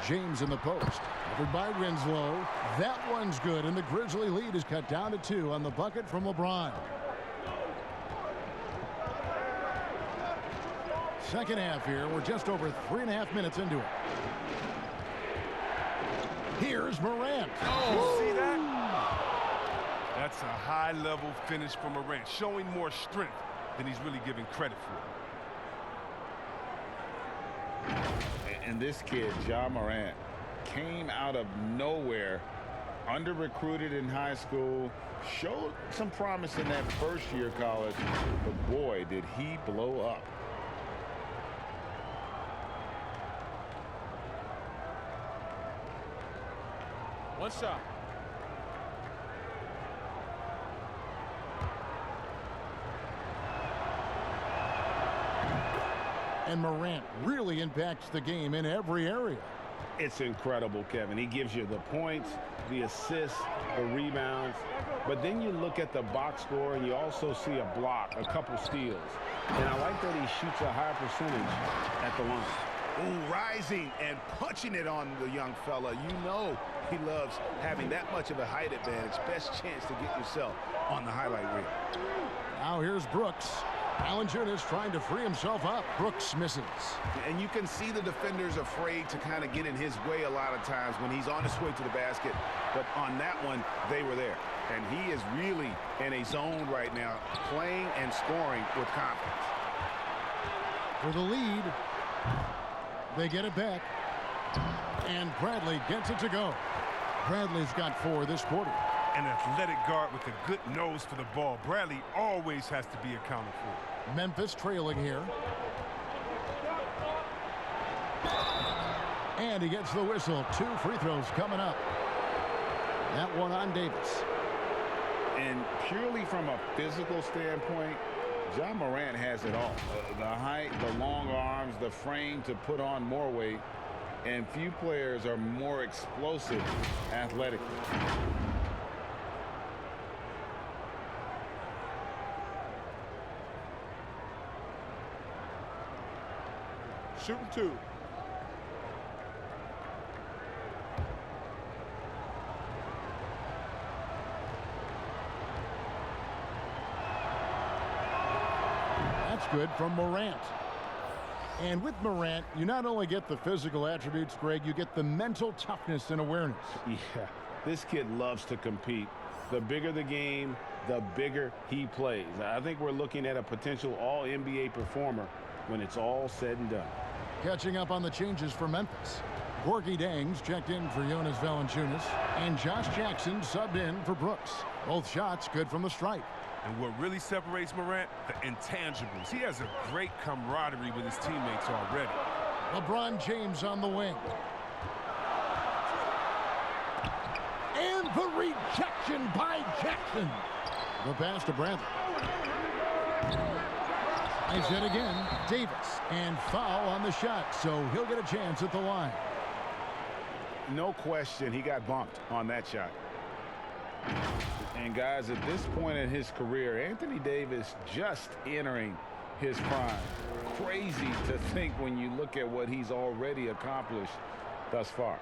James in the post. Covered by Winslow. That one's good, and the Grizzly lead is cut down to 2 on the bucket from LeBron. Second half here. We're just over 3.5 minutes into it. Here's Morant. Oh, see that? That's a high-level finish for Morant, showing more strength than he's really giving credit for. And this kid, Ja Morant, came out of nowhere, under-recruited in high school, showed some promise in that first year of college, but boy, did he blow up. One shot. And Morant really impacts the game in every area. It's incredible, Kevin. He gives you the points, the assists, the rebounds. But then you look at the box score, and you also see a block, a couple steals. And I like that he shoots a high percentage at the line. Ooh, rising and punching it on the young fella. You know he loves having that much of a height advantage. Best chance to get yourself on the highlight reel. Now here's Brooks. Valanciunas trying to free himself up. Brooks misses. And you can see the defenders afraid to kind of get in his way a lot of times when he's on his way to the basket. But on that one, they were there. And he is really in a zone right now, playing and scoring with confidence. For the lead, they get it back. And Bradley gets it to go. Bradley's got 4 this quarter. An athletic guard with a good nose for the ball. Bradley always has to be accounted for. Memphis trailing here. And he gets the whistle. 2 free throws coming up. That one on Davis. And purely from a physical standpoint, Ja Morant has it all. The height, the long arms, the frame to put on more weight. And few players are more explosive athletically. Shooting 2. That's good from Morant. And with Morant, you not only get the physical attributes, Greg, you get the mental toughness and awareness. Yeah, this kid loves to compete. The bigger the game, the bigger he plays. I think we're looking at a potential all-NBA performer when it's all said and done. Catching up on the changes for Memphis. Gorgie Dangs checked in for Jonas Valanciunas, and Josh Jackson subbed in for Brooks. Both shots good from the stripe. And what really separates Morant? The intangibles. He has a great camaraderie with his teammates already. LeBron James on the wing. And the rejection by Jackson. The pass to Bradley. Nice hit again. Davis. And foul on the shot, so he'll get a chance at the line. No question, he got bumped on that shot. And guys, at this point in his career, Anthony Davis just entering his prime. Crazy to think when you look at what he's already accomplished thus far.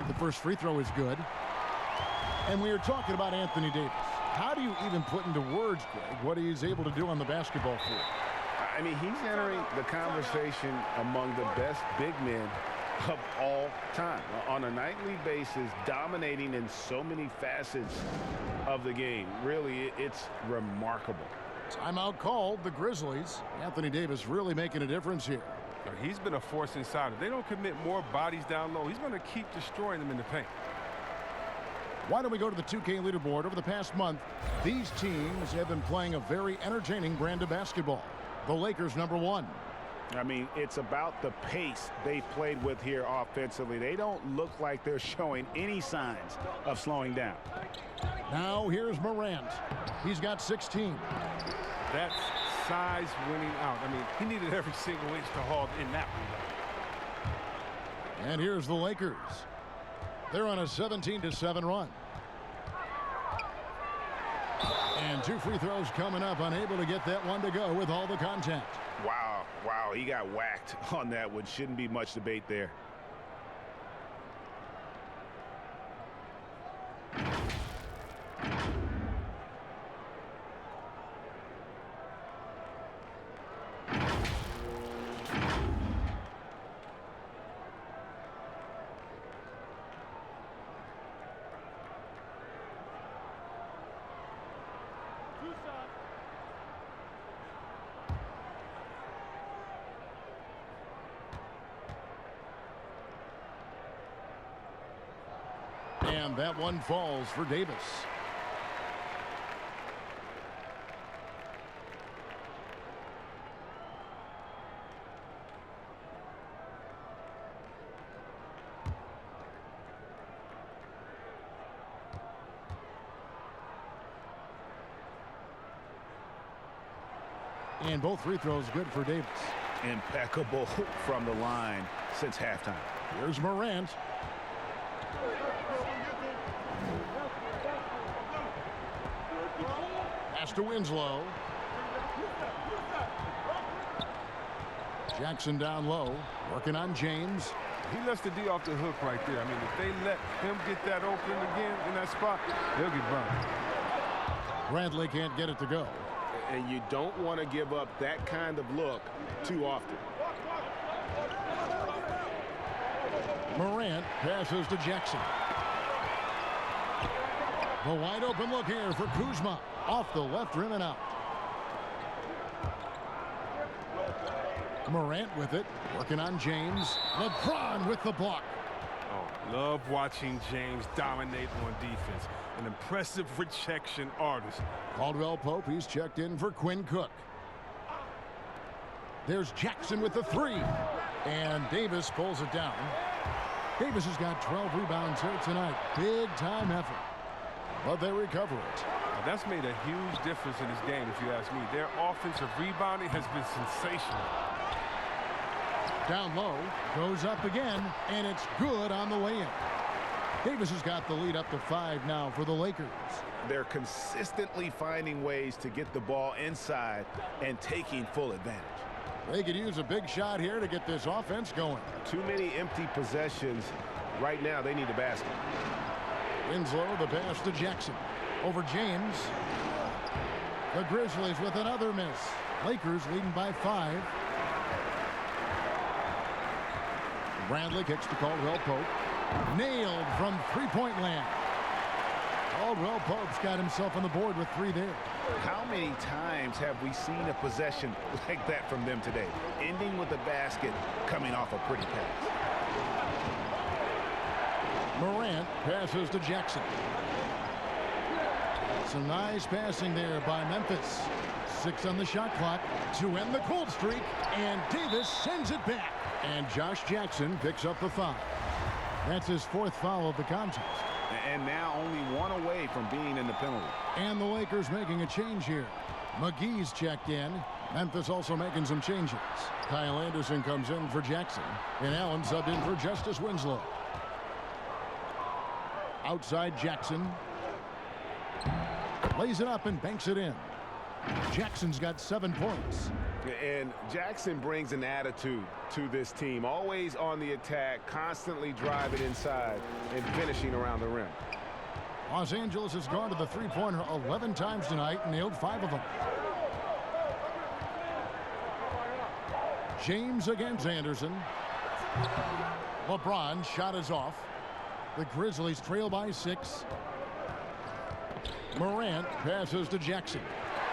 The first free throw is good. And we were talking about Anthony Davis. How do you even put into words, Greg, what he's able to do on the basketball floor? I mean, he's entering the conversation among the best big men of all time. On a nightly basis, dominating in so many facets of the game. Really, it's remarkable. Timeout called, the Grizzlies. Anthony Davis really making a difference here. He's been a force inside. If they don't commit more bodies down low, he's going to keep destroying them in the paint. Why don't we go to the 2K leaderboard? Over the past month, these teams have been playing a very entertaining brand of basketball. The Lakers, #1. I mean, it's about the pace they've played with here offensively. They don't look like they're showing any signs of slowing down. Now here's Morant. He's got 16. That's size winning out. I mean, he needed every single inch to haul in that one. And here's the Lakers. They're on a 17-7 run. And 2 free throws coming up, unable to get that one to go with all the contact. Wow, he got whacked on that one. Shouldn't be much debate there. And that one falls for Davis. And both free throws good for Davis. Impeccable from the line since halftime. Here's Morant. pass to Winslow. Jackson down low, working on James. He lets the D off the hook right there. I mean, if they let him get that open again in that spot, they'll get burned. Bradley can't get it to go. And you don't want to give up that kind of look too often. Morant passes to Jackson. The wide open look here for Kuzma. Off the left rim and out. Morant with it, working on James. LeBron with the block. Oh, love watching James dominate on defense. An impressive rejection artist. Caldwell Pope, he's checked in for Quinn Cook. There's Jackson with the three. And Davis pulls it down. Davis has got 12 rebounds here tonight. Big time effort. But they recover it. Now, that's made a huge difference in this game, if you ask me. Their offensive rebounding has been sensational. Down low, goes up again, and it's good on the way in. Davis has got the lead up to 5 now for the Lakers. They're consistently finding ways to get the ball inside and taking full advantage. They could use a big shot here to get this offense going. Too many empty possessions. Right now, they need a basket. Winslow, the pass to Jackson. Over James. The Grizzlies with another miss. Lakers leading by 5. Bradley kicks to Caldwell Pope. Nailed from three-point land. Caldwell Pope's got himself on the board with 3 there. How many times have we seen a possession like that from them today? Ending with a basket, coming off a pretty pass. Morant passes to Jackson. Some nice passing there by Memphis. 6 on the shot clock to end the cold streak, and Davis sends it back. And Josh Jackson picks up the foul. That's his 4th foul of the contest. And now only 1 away from being in the penalty. And the Lakers making a change here. McGee's checked in. Memphis also making some changes. Kyle Anderson comes in for Jackson. And Allen subbed in for Justice Winslow. Outside Jackson. Lays it up and banks it in. Jackson's got 7 points. And Jackson brings an attitude to this team. Always on the attack, constantly driving inside and finishing around the rim. Los Angeles has gone to the three-pointer 11 times tonight and nailed 5 of them. James against Anderson. LeBron shot is off. The Grizzlies trail by 6. Morant passes to Jackson.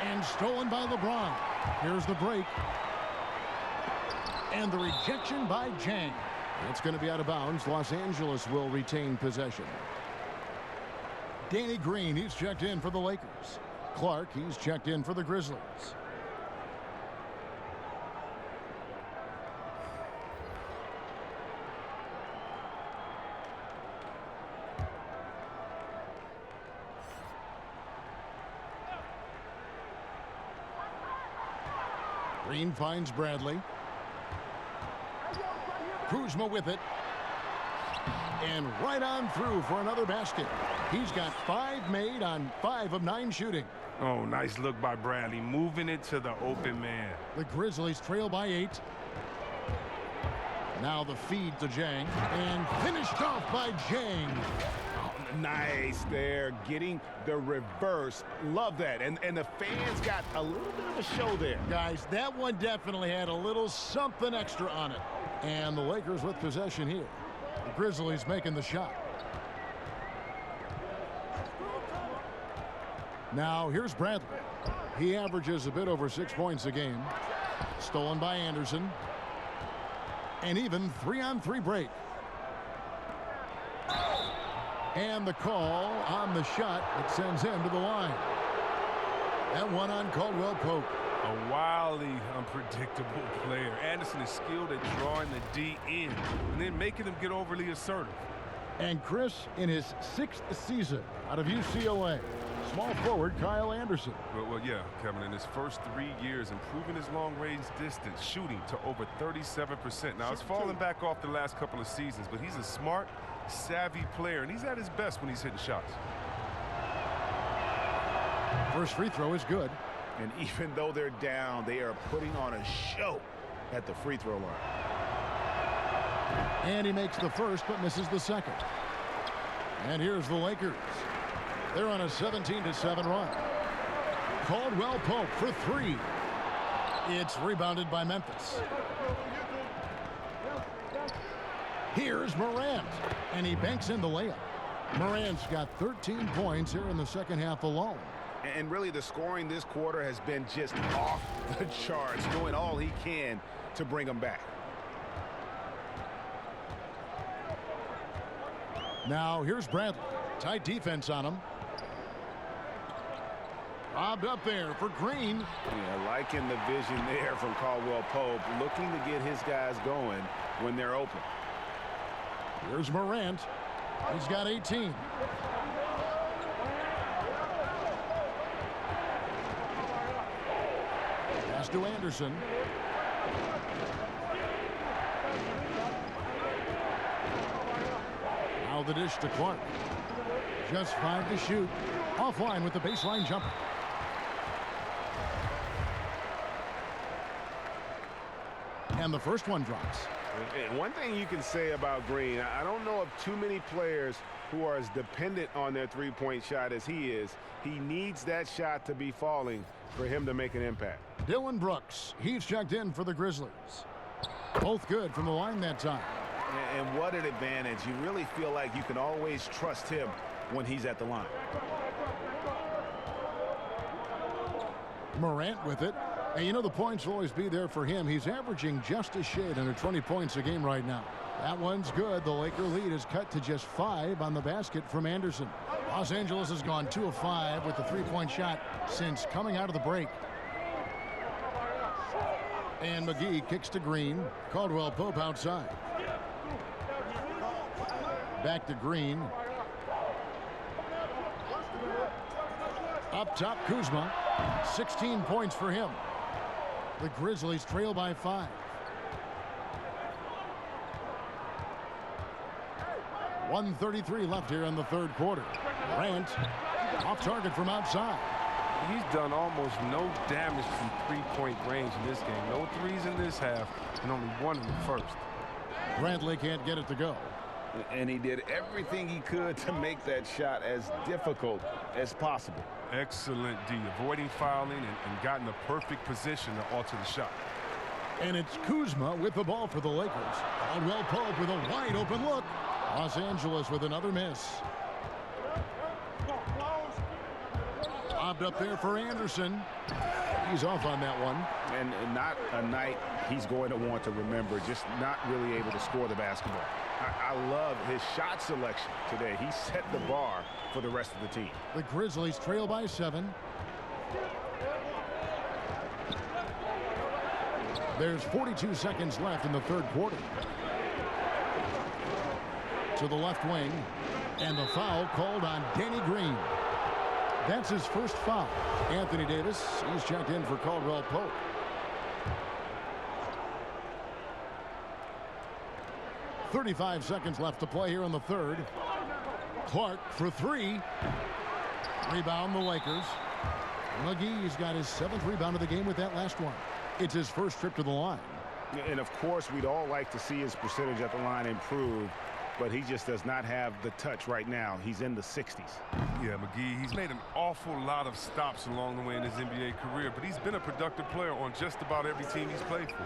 And stolen by LeBron. Here's the break. And the rejection by Jang. It's going to be out of bounds. Los Angeles will retain possession. Danny Green, he's checked in for the Lakers. Clark, he's checked in for the Grizzlies. Green finds Bradley. Kuzma with it. And right on through for another basket. He's got 5 made on 5 of 9 shooting. Oh, nice look by Bradley, moving it to the open man. The Grizzlies trail by 8. Now the feed to Jang. And finished off by Jang. Nice there, getting the reverse. Love that. And the fans got a little bit of a show there. Guys, that one definitely had a little something extra on it. And the Lakers with possession here. The Grizzlies making the shot. Now here's Bradley. He averages a bit over 6 points a game. Stolen by Anderson. And even 3-on-3 break. And the call on the shot that sends him to the line. That one on Caldwell Pope. A wildly unpredictable player. Anderson is skilled at drawing the D in and then making them get overly assertive. And Chris, in his 6th season out of UCLA, small forward Kyle Anderson. Well, yeah, Kevin, in his first 3 years, improving his long-range distance, shooting to over 37%. Now, it's fallen back off the last couple of seasons, but he's a smart, savvy player, and he's at his best when he's hitting shots. First free throw is good. And even though they're down, they are putting on a show at the free throw line. And he makes the first but misses the second. And here's the Lakers. They're on a 17-7 run. Caldwell Pope for three. It's rebounded by Memphis. Here's Morant, and he banks in the layup. Morant's got 13 points here in the second half alone. And really, the scoring this quarter has been just off the charts, doing all he can to bring them back. Now, here's Bradley. Tight defense on him. Bobbed up there for Green. Yeah, liking the vision there from Caldwell Pope, looking to get his guys going when they're open. Here's Morant. He's got 18. Pass to Anderson. Now the dish to Clark. Just 5 to shoot. Offline with the baseline jumper. And the first one drops. And one thing you can say about Green, I don't know of too many players who are as dependent on their three-point shot as he is. He needs that shot to be falling for him to make an impact. Dillon Brooks, he's checked in for the Grizzlies. Both good from the line that time. And what an advantage. You really feel like you can always trust him when he's at the line. Morant with it. And you know the points will always be there for him. He's averaging just a shade under 20 points a game right now. That one's good. The Laker lead is cut to just 5 on the basket from Anderson. Los Angeles has gone 2 of 5 with the three-point shot since coming out of the break. And McGee kicks to Green. Caldwell Pope outside. Back to Green. Up top, Kuzma. 16 points for him. The Grizzlies trail by 5. .133 left here in the third quarter. Grant off target from outside. He's done almost no damage from three-point range in this game. No threes in this half, and only one in the first. Bradley can't get it to go. And he did everything he could to make that shot as difficult as possible. Excellent D, avoiding fouling and got in the perfect position to alter the shot. And it's Kuzma with the ball for the Lakers. Caldwell Pope with a wide open look. Los Angeles with another miss. Bobbed up there for Anderson. He's off on that one. And not a night he's going to want to remember, just not really able to score the basketball. I love his shot selection today. He set the bar for the rest of the team. The Grizzlies trail by 7. There's 42 seconds left in the third quarter. To the left wing, and the foul called on Danny Green. That's his first foul. Anthony Davis, he's checked in for Caldwell Pope. .35 seconds left to play here in the third. Clark for 3. Rebound the Lakers. McGee's got his 7th rebound of the game with that last one. It's his first trip to the line. And of course, we'd all like to see his percentage at the line improve, but he just does not have the touch right now. He's in the 60s. Yeah, McGee, he's made an awful lot of stops along the way in his NBA career, but he's been a productive player on just about every team he's played for.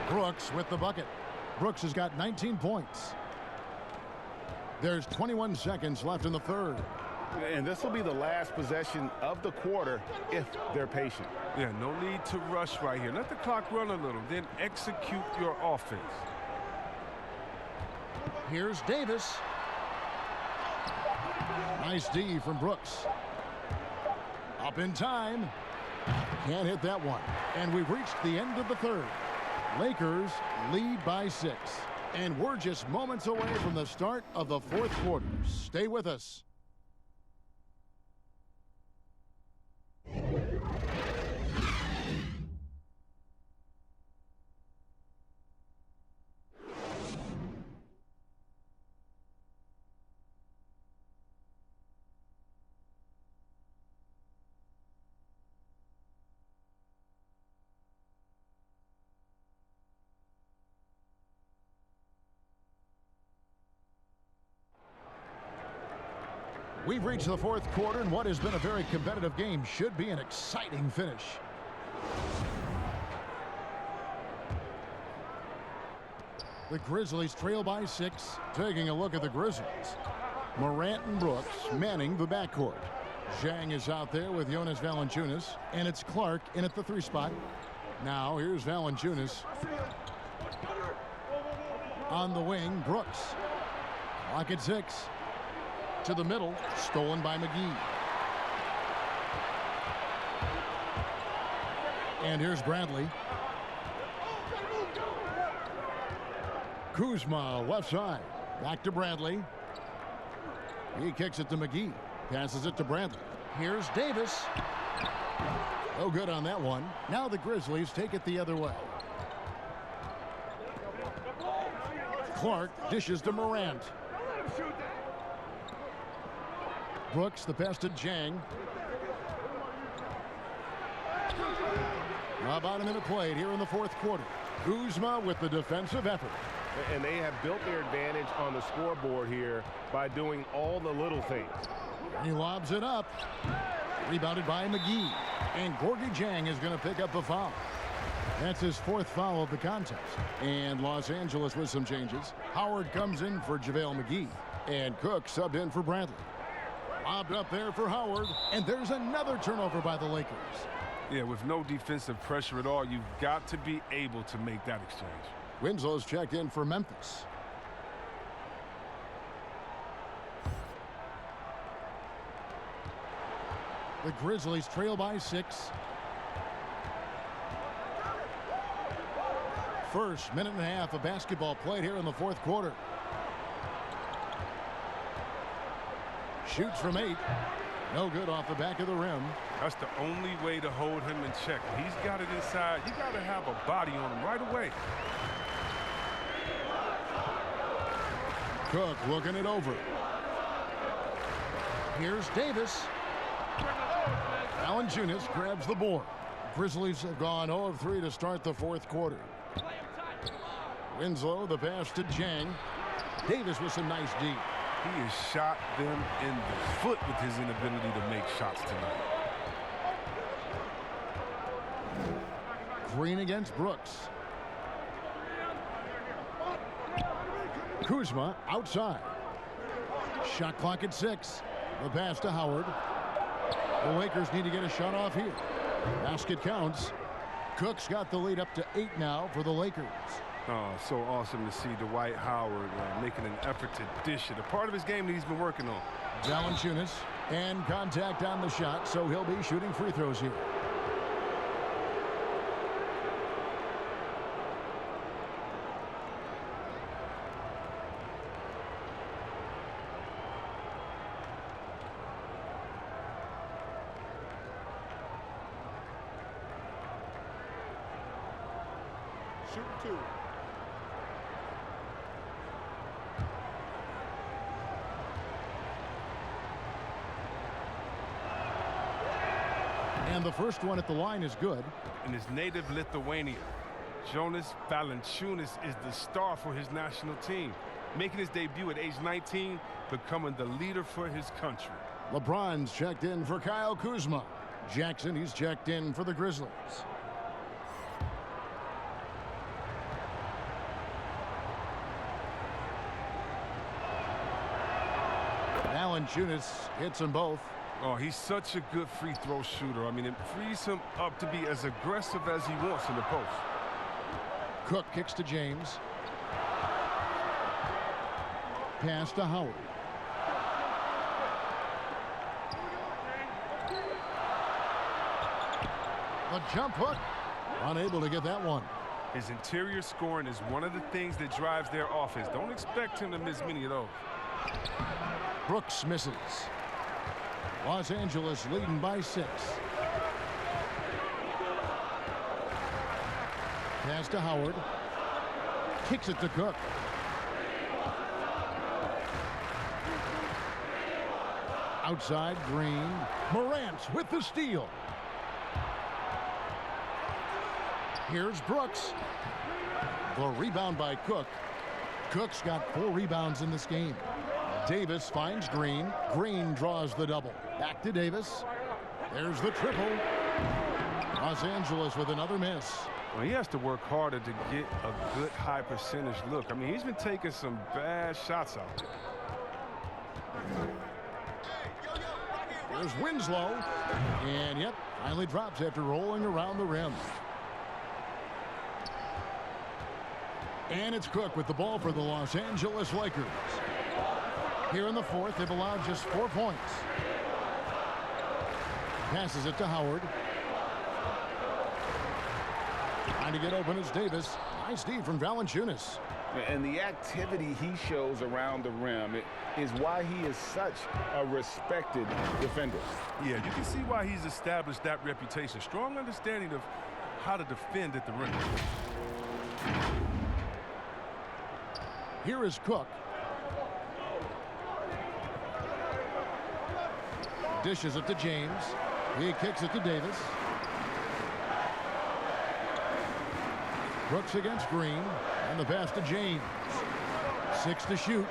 Brooks with the bucket. Brooks has got 19 points. There's 21 seconds left in the third. And this will be the last possession of the quarter if they're patient. Yeah, no need to rush right here. Let the clock run a little, then execute your offense. Here's Davis. Nice D from Brooks. Up in time. Can't hit that one. And we've reached the end of the third. Lakers lead by 6. And we're just moments away from the start of the fourth quarter. Stay with us. We've reached the fourth quarter, and what has been a very competitive game should be an exciting finish. The Grizzlies trail by 6. Taking a look at the Grizzlies. Morant and Brooks manning the backcourt. Zhang is out there with Jonas Valanciunas, and it's Clark in at the 3 spot. Now here's Valanciunas. On the wing, Brooks. Clock at 6. To the middle, stolen by McGee. And here's Bradley. Kuzma, left side. Back to Bradley. He kicks it to McGee. Passes it to Bradley. Here's Davis. No good on that one. Now the Grizzlies take it the other way. Clark dishes to Morant. Brooks, the pass to Zhang. About a minute played here in the fourth quarter. Kuzma with the defensive effort. And they have built their advantage on the scoreboard here by doing all the little things. He lobs it up. Rebounded by McGee. And Gorgui Dieng is going to pick up the foul. That's his 4th foul of the contest. And Los Angeles with some changes. Howard comes in for JaVale McGee. And Cook subbed in for Bradley. Lobbed up there for Howard. And there's another turnover by the Lakers. Yeah, with no defensive pressure at all, you've got to be able to make that exchange. Winslow's checked in for Memphis. The Grizzlies trail by 6. First minute and a half of basketball played here in the fourth quarter. Shoots from 8. No good off the back of the rim. That's the only way to hold him in check. He's got it inside. You got to have a body on him right away. Cook looking it over. Here's Davis. Valanciunas grabs the board. Grizzlies have gone 0 of 3 to start the fourth quarter. Winslow, the pass to Zhang. Davis with some nice D. He has shot them in the foot with his inability to make shots tonight. Green against Brooks. Kuzma outside. Shot clock at 6. The pass to Howard. The Lakers need to get a shot off here. Basket counts. Cook's got the lead up to 8 now for the Lakers. Oh, so awesome to see Dwight Howard making an effort to dish it. A part of his game that he's been working on. Valanciunas and contact on the shot, so he'll be shooting free throws here. Shoot 2. And the first one at the line is good. In his native Lithuania, Jonas Valanciunas is the star for his national team, making his debut at age 19, becoming the leader for his country. LeBron's checked in for Kyle Kuzma. Jackson, he's checked in for the Grizzlies. Valanciunas hits them both. Oh, he's such a good free throw shooter. I mean, it frees him up to be as aggressive as he wants in the post. Cook kicks to James. Pass to Howard. The jump hook. Unable to get that one. His interior scoring is one of the things that drives their offense. Don't expect him to miss many of those. Brooks misses. Los Angeles leading by 6. Pass to Howard. Kicks it to Cook. Outside, Green. Morant with the steal. Here's Brooks. The rebound by Cook. Cook's got 4 rebounds in this game. Davis finds Green. Green draws the double. Back to Davis. There's the triple. Los Angeles with another miss. Well, he has to work harder to get a good high percentage look. I mean, he's been taking some bad shots out there. There's Winslow. And, yep, finally drops after rolling around the rim. And it's Cook with the ball for the Los Angeles Lakers. Here in the fourth, they've allowed just 4 points. Passes it to Howard. Trying to get open is Davis. Nice D from Valanciunas. And the activity he shows around the rim is why he is such a respected defender. Yeah, you can see why he's established that reputation. Strong understanding of how to defend at the rim. Here is Cook. Dishes it to James. He kicks it to Davis. Brooks against Green. And the pass to James. 6 to shoot.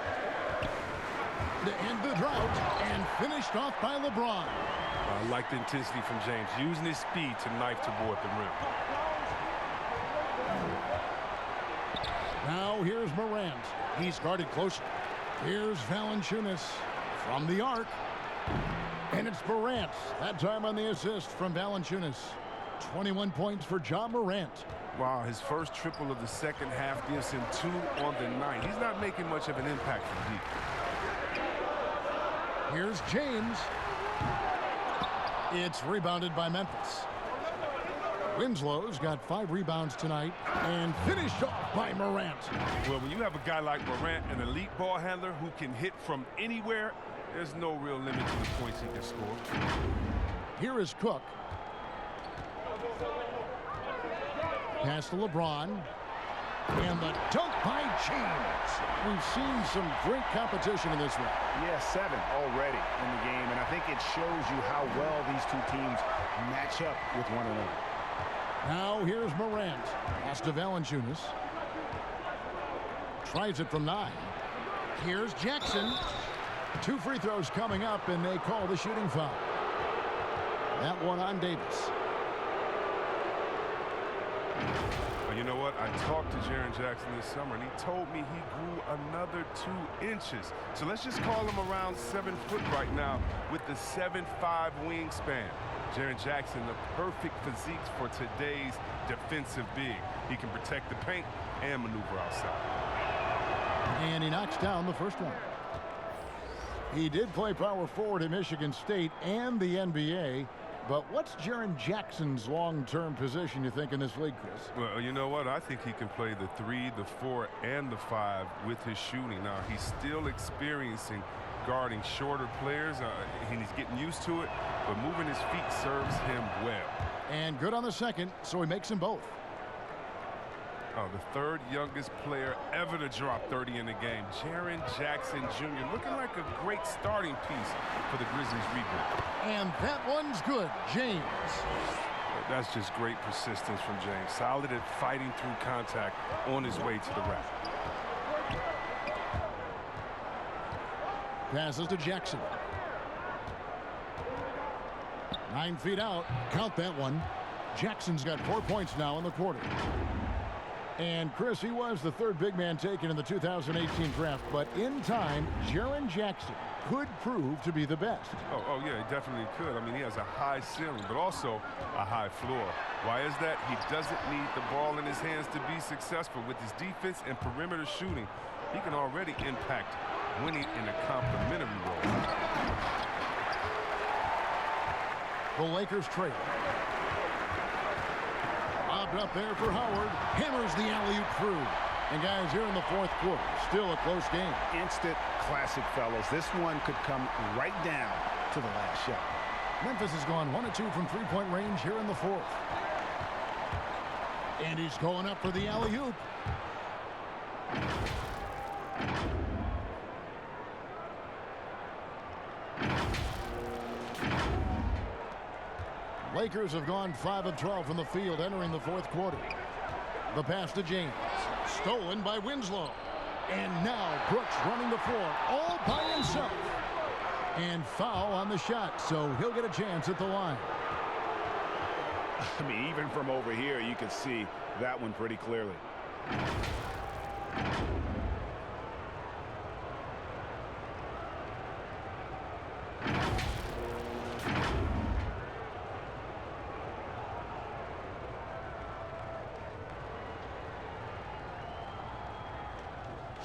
To end the drought. And finished off by LeBron. I like the intensity from James. Using his speed to knife toward the rim. Now here's Morant. He's guarded closer. Here's Valanciunas from the arc. And it's Morant. That time on the assist from Valanciunas. 21 points for John Morant. Wow, his first triple of the second half gives him 2 on the night. He's not making much of an impact from deep. Here's James. It's rebounded by Memphis. Winslow's got 5 rebounds tonight and finished off by Morant. Well, when you have a guy like Morant, an elite ball handler who can hit from anywhere, there's no real limit to the points he can score. Here is Cook. Pass to LeBron. And the dunk by James. We've seen some great competition in this one. Yeah, 7 already in the game, and I think it shows you how well these two teams match up with one another. Now here's Morant. Pass to Valanciunas. Tries it from 9. Here's Jackson. 2 free throws coming up, and they call the shooting foul. That one on Davis. Well, you know what? I talked to Jaren Jackson this summer, and he told me he grew another 2 inches. So let's just call him around 7 foot right now with the 7'5" wingspan. Jaren Jackson, the perfect physique for today's defensive big. He can protect the paint and maneuver outside. And he knocks down the first one. He did play power forward at Michigan State and the NBA. But what's Jaren Jackson's long-term position, you think, in this league, Chris? Well, you know what? I think he can play the 3, the 4, and the 5 with his shooting. Now, he's still experiencing guarding shorter players. He's getting used to it, but moving his feet serves him well. And good on the second, so he makes them both. The 3rd youngest player ever to drop 30 in a game, Jaren Jackson Jr., looking like a great starting piece for the Grizzlies rebuild. And that one's good, James. That's just great persistence from James. Solid at fighting through contact on his way to the rack. Passes to Jackson. 9 feet out. Count that one. Jackson's got 4 points now in the quarter. And, Chris, he was the 3rd big man taken in the 2018 draft, but in time, Jaren Jackson could prove to be the best. Oh, yeah, he definitely could. I mean, he has a high ceiling, but also a high floor. Why is that? He doesn't need the ball in his hands to be successful. With his defense and perimeter shooting, he can already impact winning in a complementary role. The Lakers trail. Lobbed up there for Howard. Hammers the alley-oop through. And guys, here in the 4th quarter, still a close game. Instant classic, fellas. This one could come right down to the last shot. Memphis has gone 1 of 2 from 3-point range here in the 4th. And he's going up for the alley-oop. Lakers have gone 5 of 12 from the field entering the 4th quarter. The pass to James. Stolen by Winslow. And now Brooks running the floor all by himself. And foul on the shot, so he'll get a chance at the line. I mean, even from over here, you can see that one pretty clearly.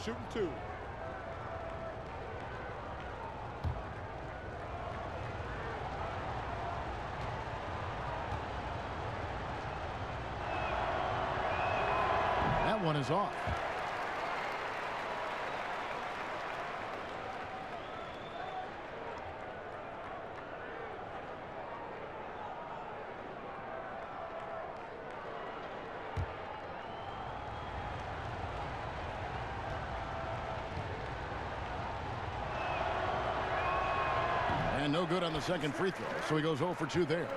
Shooting 2. That one is off. And no good on the second free throw, so he goes 0 for 2 there.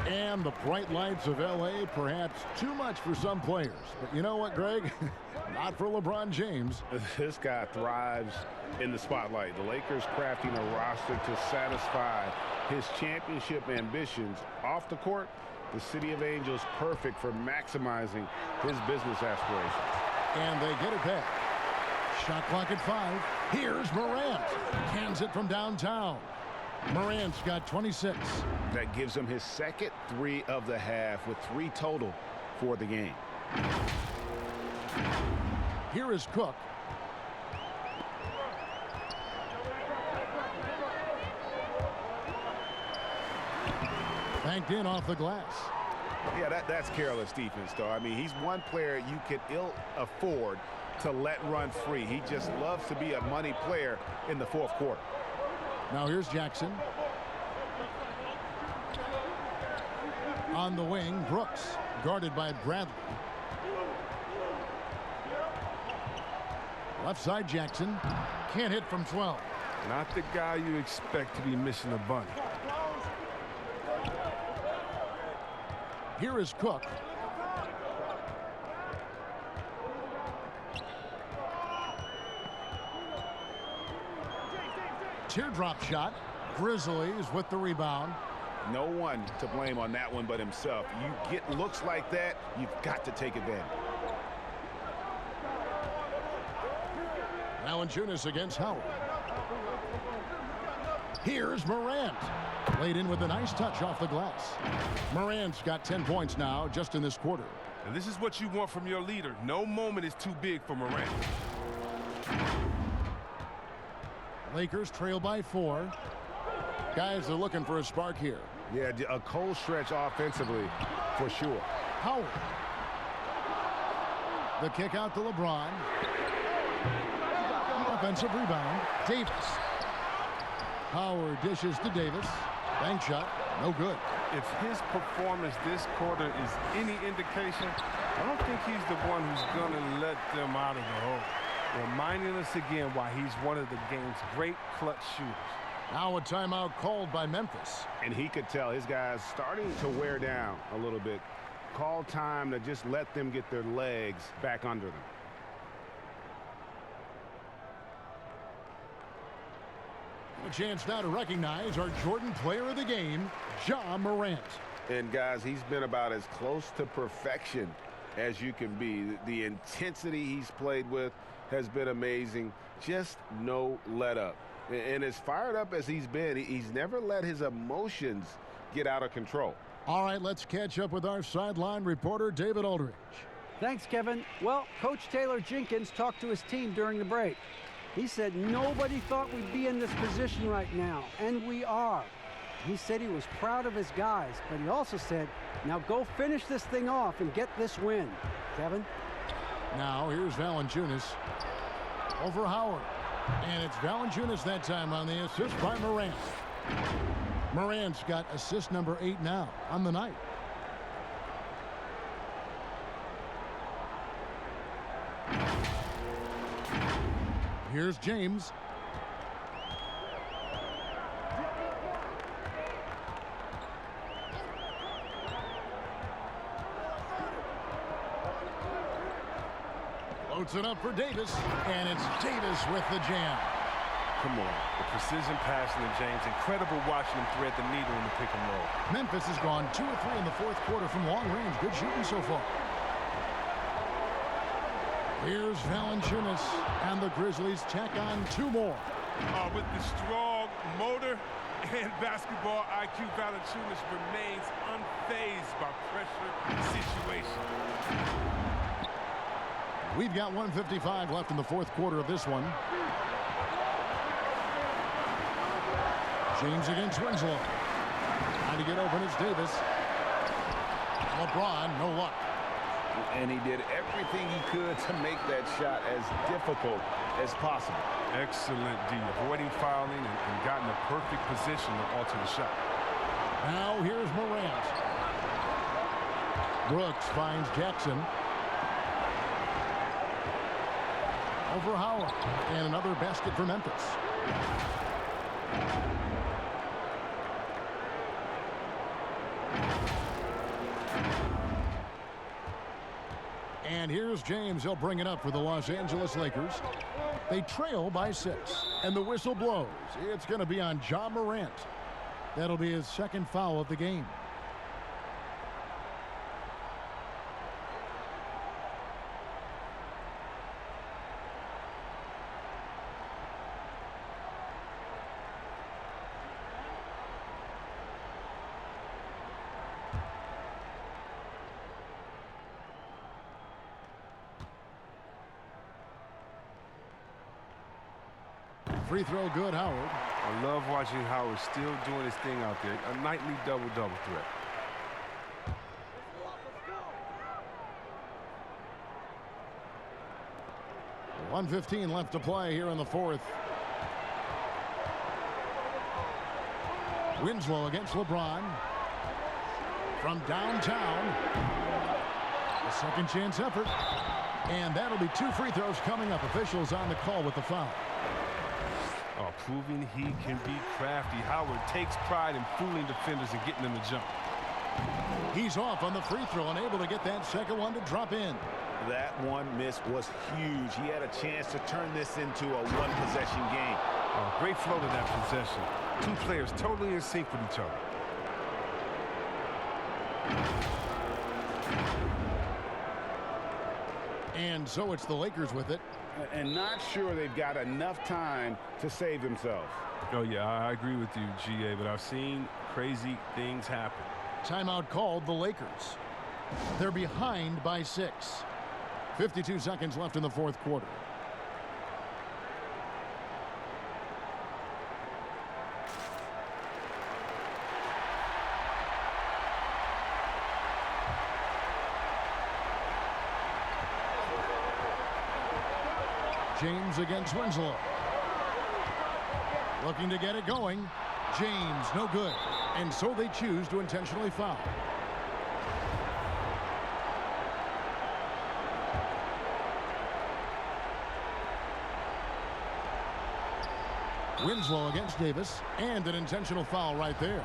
And the bright lights of L.A., perhaps too much for some players. But you know what, Greg? Not for LeBron James. This guy thrives in the spotlight. The Lakers crafting a roster to satisfy his championship ambitions. Off the court, the City of Angels perfect for maximizing his business aspirations. And they get it back. Shot clock at 5. Here's Morant. Cans it from downtown. Morant's got 26. That gives him his second 3 of the half with 3 total for the game. Here is Cook. Banked in off the glass. Yeah, that's careless defense, though. I mean, he's one player you can ill afford to let run free. He just loves to be a money player in the fourth quarter. Now here's Jackson. On the wing, Brooks, guarded by Bradley. Left side, Jackson. Can't hit from 12. Not the guy you expect to be missing a bunny. Here is Cook. Teardrop shot. Grizzlies with the rebound. No one to blame on that one but himself. You get looks like that, you've got to take advantage. Valanciunas against Howard. Here's Morant. Laid in with a nice touch off the glass. Morant's got 10 points now just in this quarter. And this is what you want from your leader. No moment is too big for Morant. Lakers trail by 4. Guys are looking for a spark here. Yeah, a cold stretch offensively for sure. Howard. The kick out to LeBron. Offensive rebound. Davis. Howard dishes to Davis. Bank shot. No good. If his performance this quarter is any indication, I don't think he's the one who's going to let them out of the hole. Reminding us again why he's one of the game's great clutch shooters. Now a timeout called by Memphis. And he could tell his guys starting to wear down a little bit. Call time to just let them get their legs back under them. A chance now to recognize our Jordan player of the game, Ja Morant. And guys, he's been about as close to perfection as you can be. The intensity he's played with has been amazing. Just no let up. And as fired up as he's been, he's never let his emotions get out of control. All right, let's catch up with our sideline reporter, David Aldridge. Thanks, Kevin. Well, Coach Taylor Jenkins talked to his team during the break. He said nobody thought we'd be in this position right now, and we are. He said he was proud of his guys, but he also said, now go finish this thing off and get this win. Kevin? Now here's Valanciunas over Howard. And it's Valanciunas that time on the assist by Morant. Morant's got assist number 8 now on the night. Here's James. Floats it up for Davis, and it's Davis with the jam. Come on. The precision passing of James. Incredible watching him thread the needle in the pick and roll. Memphis has gone 2 of 3 in the fourth quarter from long range. Good shooting so far. Here's Valanciunas, and the Grizzlies tack on 2 more. With the strong motor and basketball IQ, Valanciunas remains unfazed by pressure situation. We've got 1:55 left in the fourth quarter of this one. James against Winslow. Trying to get open, it's Davis. LeBron, no luck. And he did everything he could to make that shot as difficult as possible. Excellent D, avoiding fouling and got in a perfect position to alter the shot. Now here's Morant. Brooks finds Jackson. Over Howard. And another basket for Memphis. And here's James. He'll bring it up for the Los Angeles Lakers. They trail by 6. And the whistle blows. It's going to be on Ja Morant. That'll be his second foul of the game. Free throw good, Howard. I love watching Howard still doing his thing out there. A nightly double-double threat. .115 left to play here in the fourth. Winslow against LeBron. From downtown. A second chance effort. And that'll be 2 free throws coming up. Officials on the call with the foul. Oh, proving he can be crafty. Howard takes pride in fooling defenders and getting them to jump. He's off on the free throw and able to get that second one to drop in. That one miss was huge. He had a chance to turn this into a one-possession game. Oh, great flow to that possession. 2 players totally in sync with each other. And so it's the Lakers with it. And not sure they've got enough time to save themselves. Oh, yeah, I agree with you, GA, but I've seen crazy things happen. Timeout called the Lakers. They're behind by 6. 52 seconds left in the fourth quarter. James against Winslow. Looking to get it going. James, no good. And so they choose to intentionally foul. Winslow against Davis. And an intentional foul right there.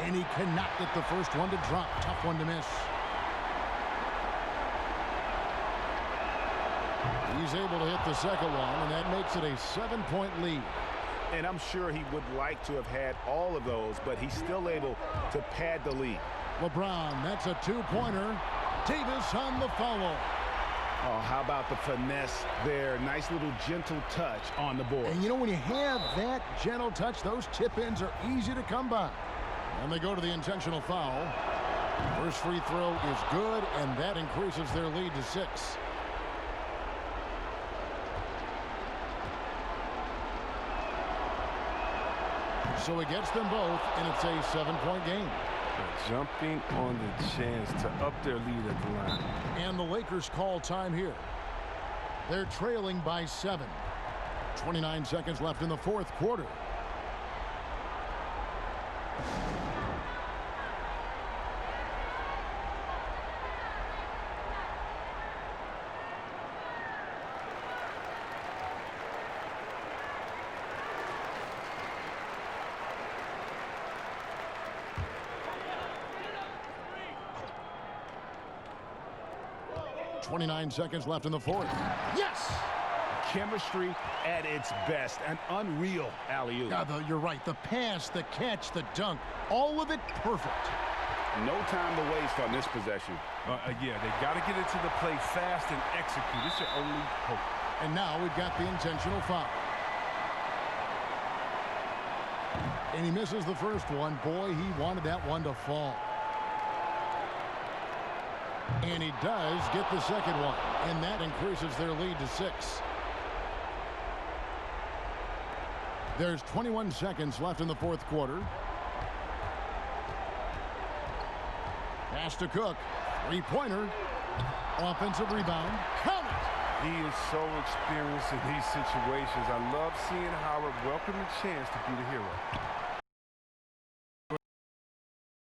And he cannot get the first one to drop. Tough one to miss. He's able to hit the second one, and that makes it a 7-point lead. And I'm sure he would like to have had all of those, but he's still able to pad the lead. LeBron, that's a 2-pointer. Davis on the follow. Oh, how about the finesse there? Nice little gentle touch on the board. And you know, when you have that gentle touch, those tip-ins are easy to come by. And they go to the intentional foul. First free throw is good, and that increases their lead to 6. So he gets them both, and it's a 7-point game. They're jumping on the chance to up their lead at the line. And the Lakers call time here. They're trailing by 7. 29 seconds left in the fourth quarter. 29 seconds left in the fourth. Yes! Chemistry at its best. An unreal alley-oop. Yeah, you're right. The pass, the catch, the dunk, all of it perfect. No time to waste on this possession. Yeah, they got to get into the play fast and execute. It's your only hope. And now we've got the intentional foul. And he misses the first one. Boy, he wanted that one to fall. And he does get the second one. And that increases their lead to 6. There's 21 seconds left in the fourth quarter. Pass to Cook. Three-pointer. Offensive rebound. Count it! He is so experienced in these situations. I love seeing Howard welcome the chance to be the hero.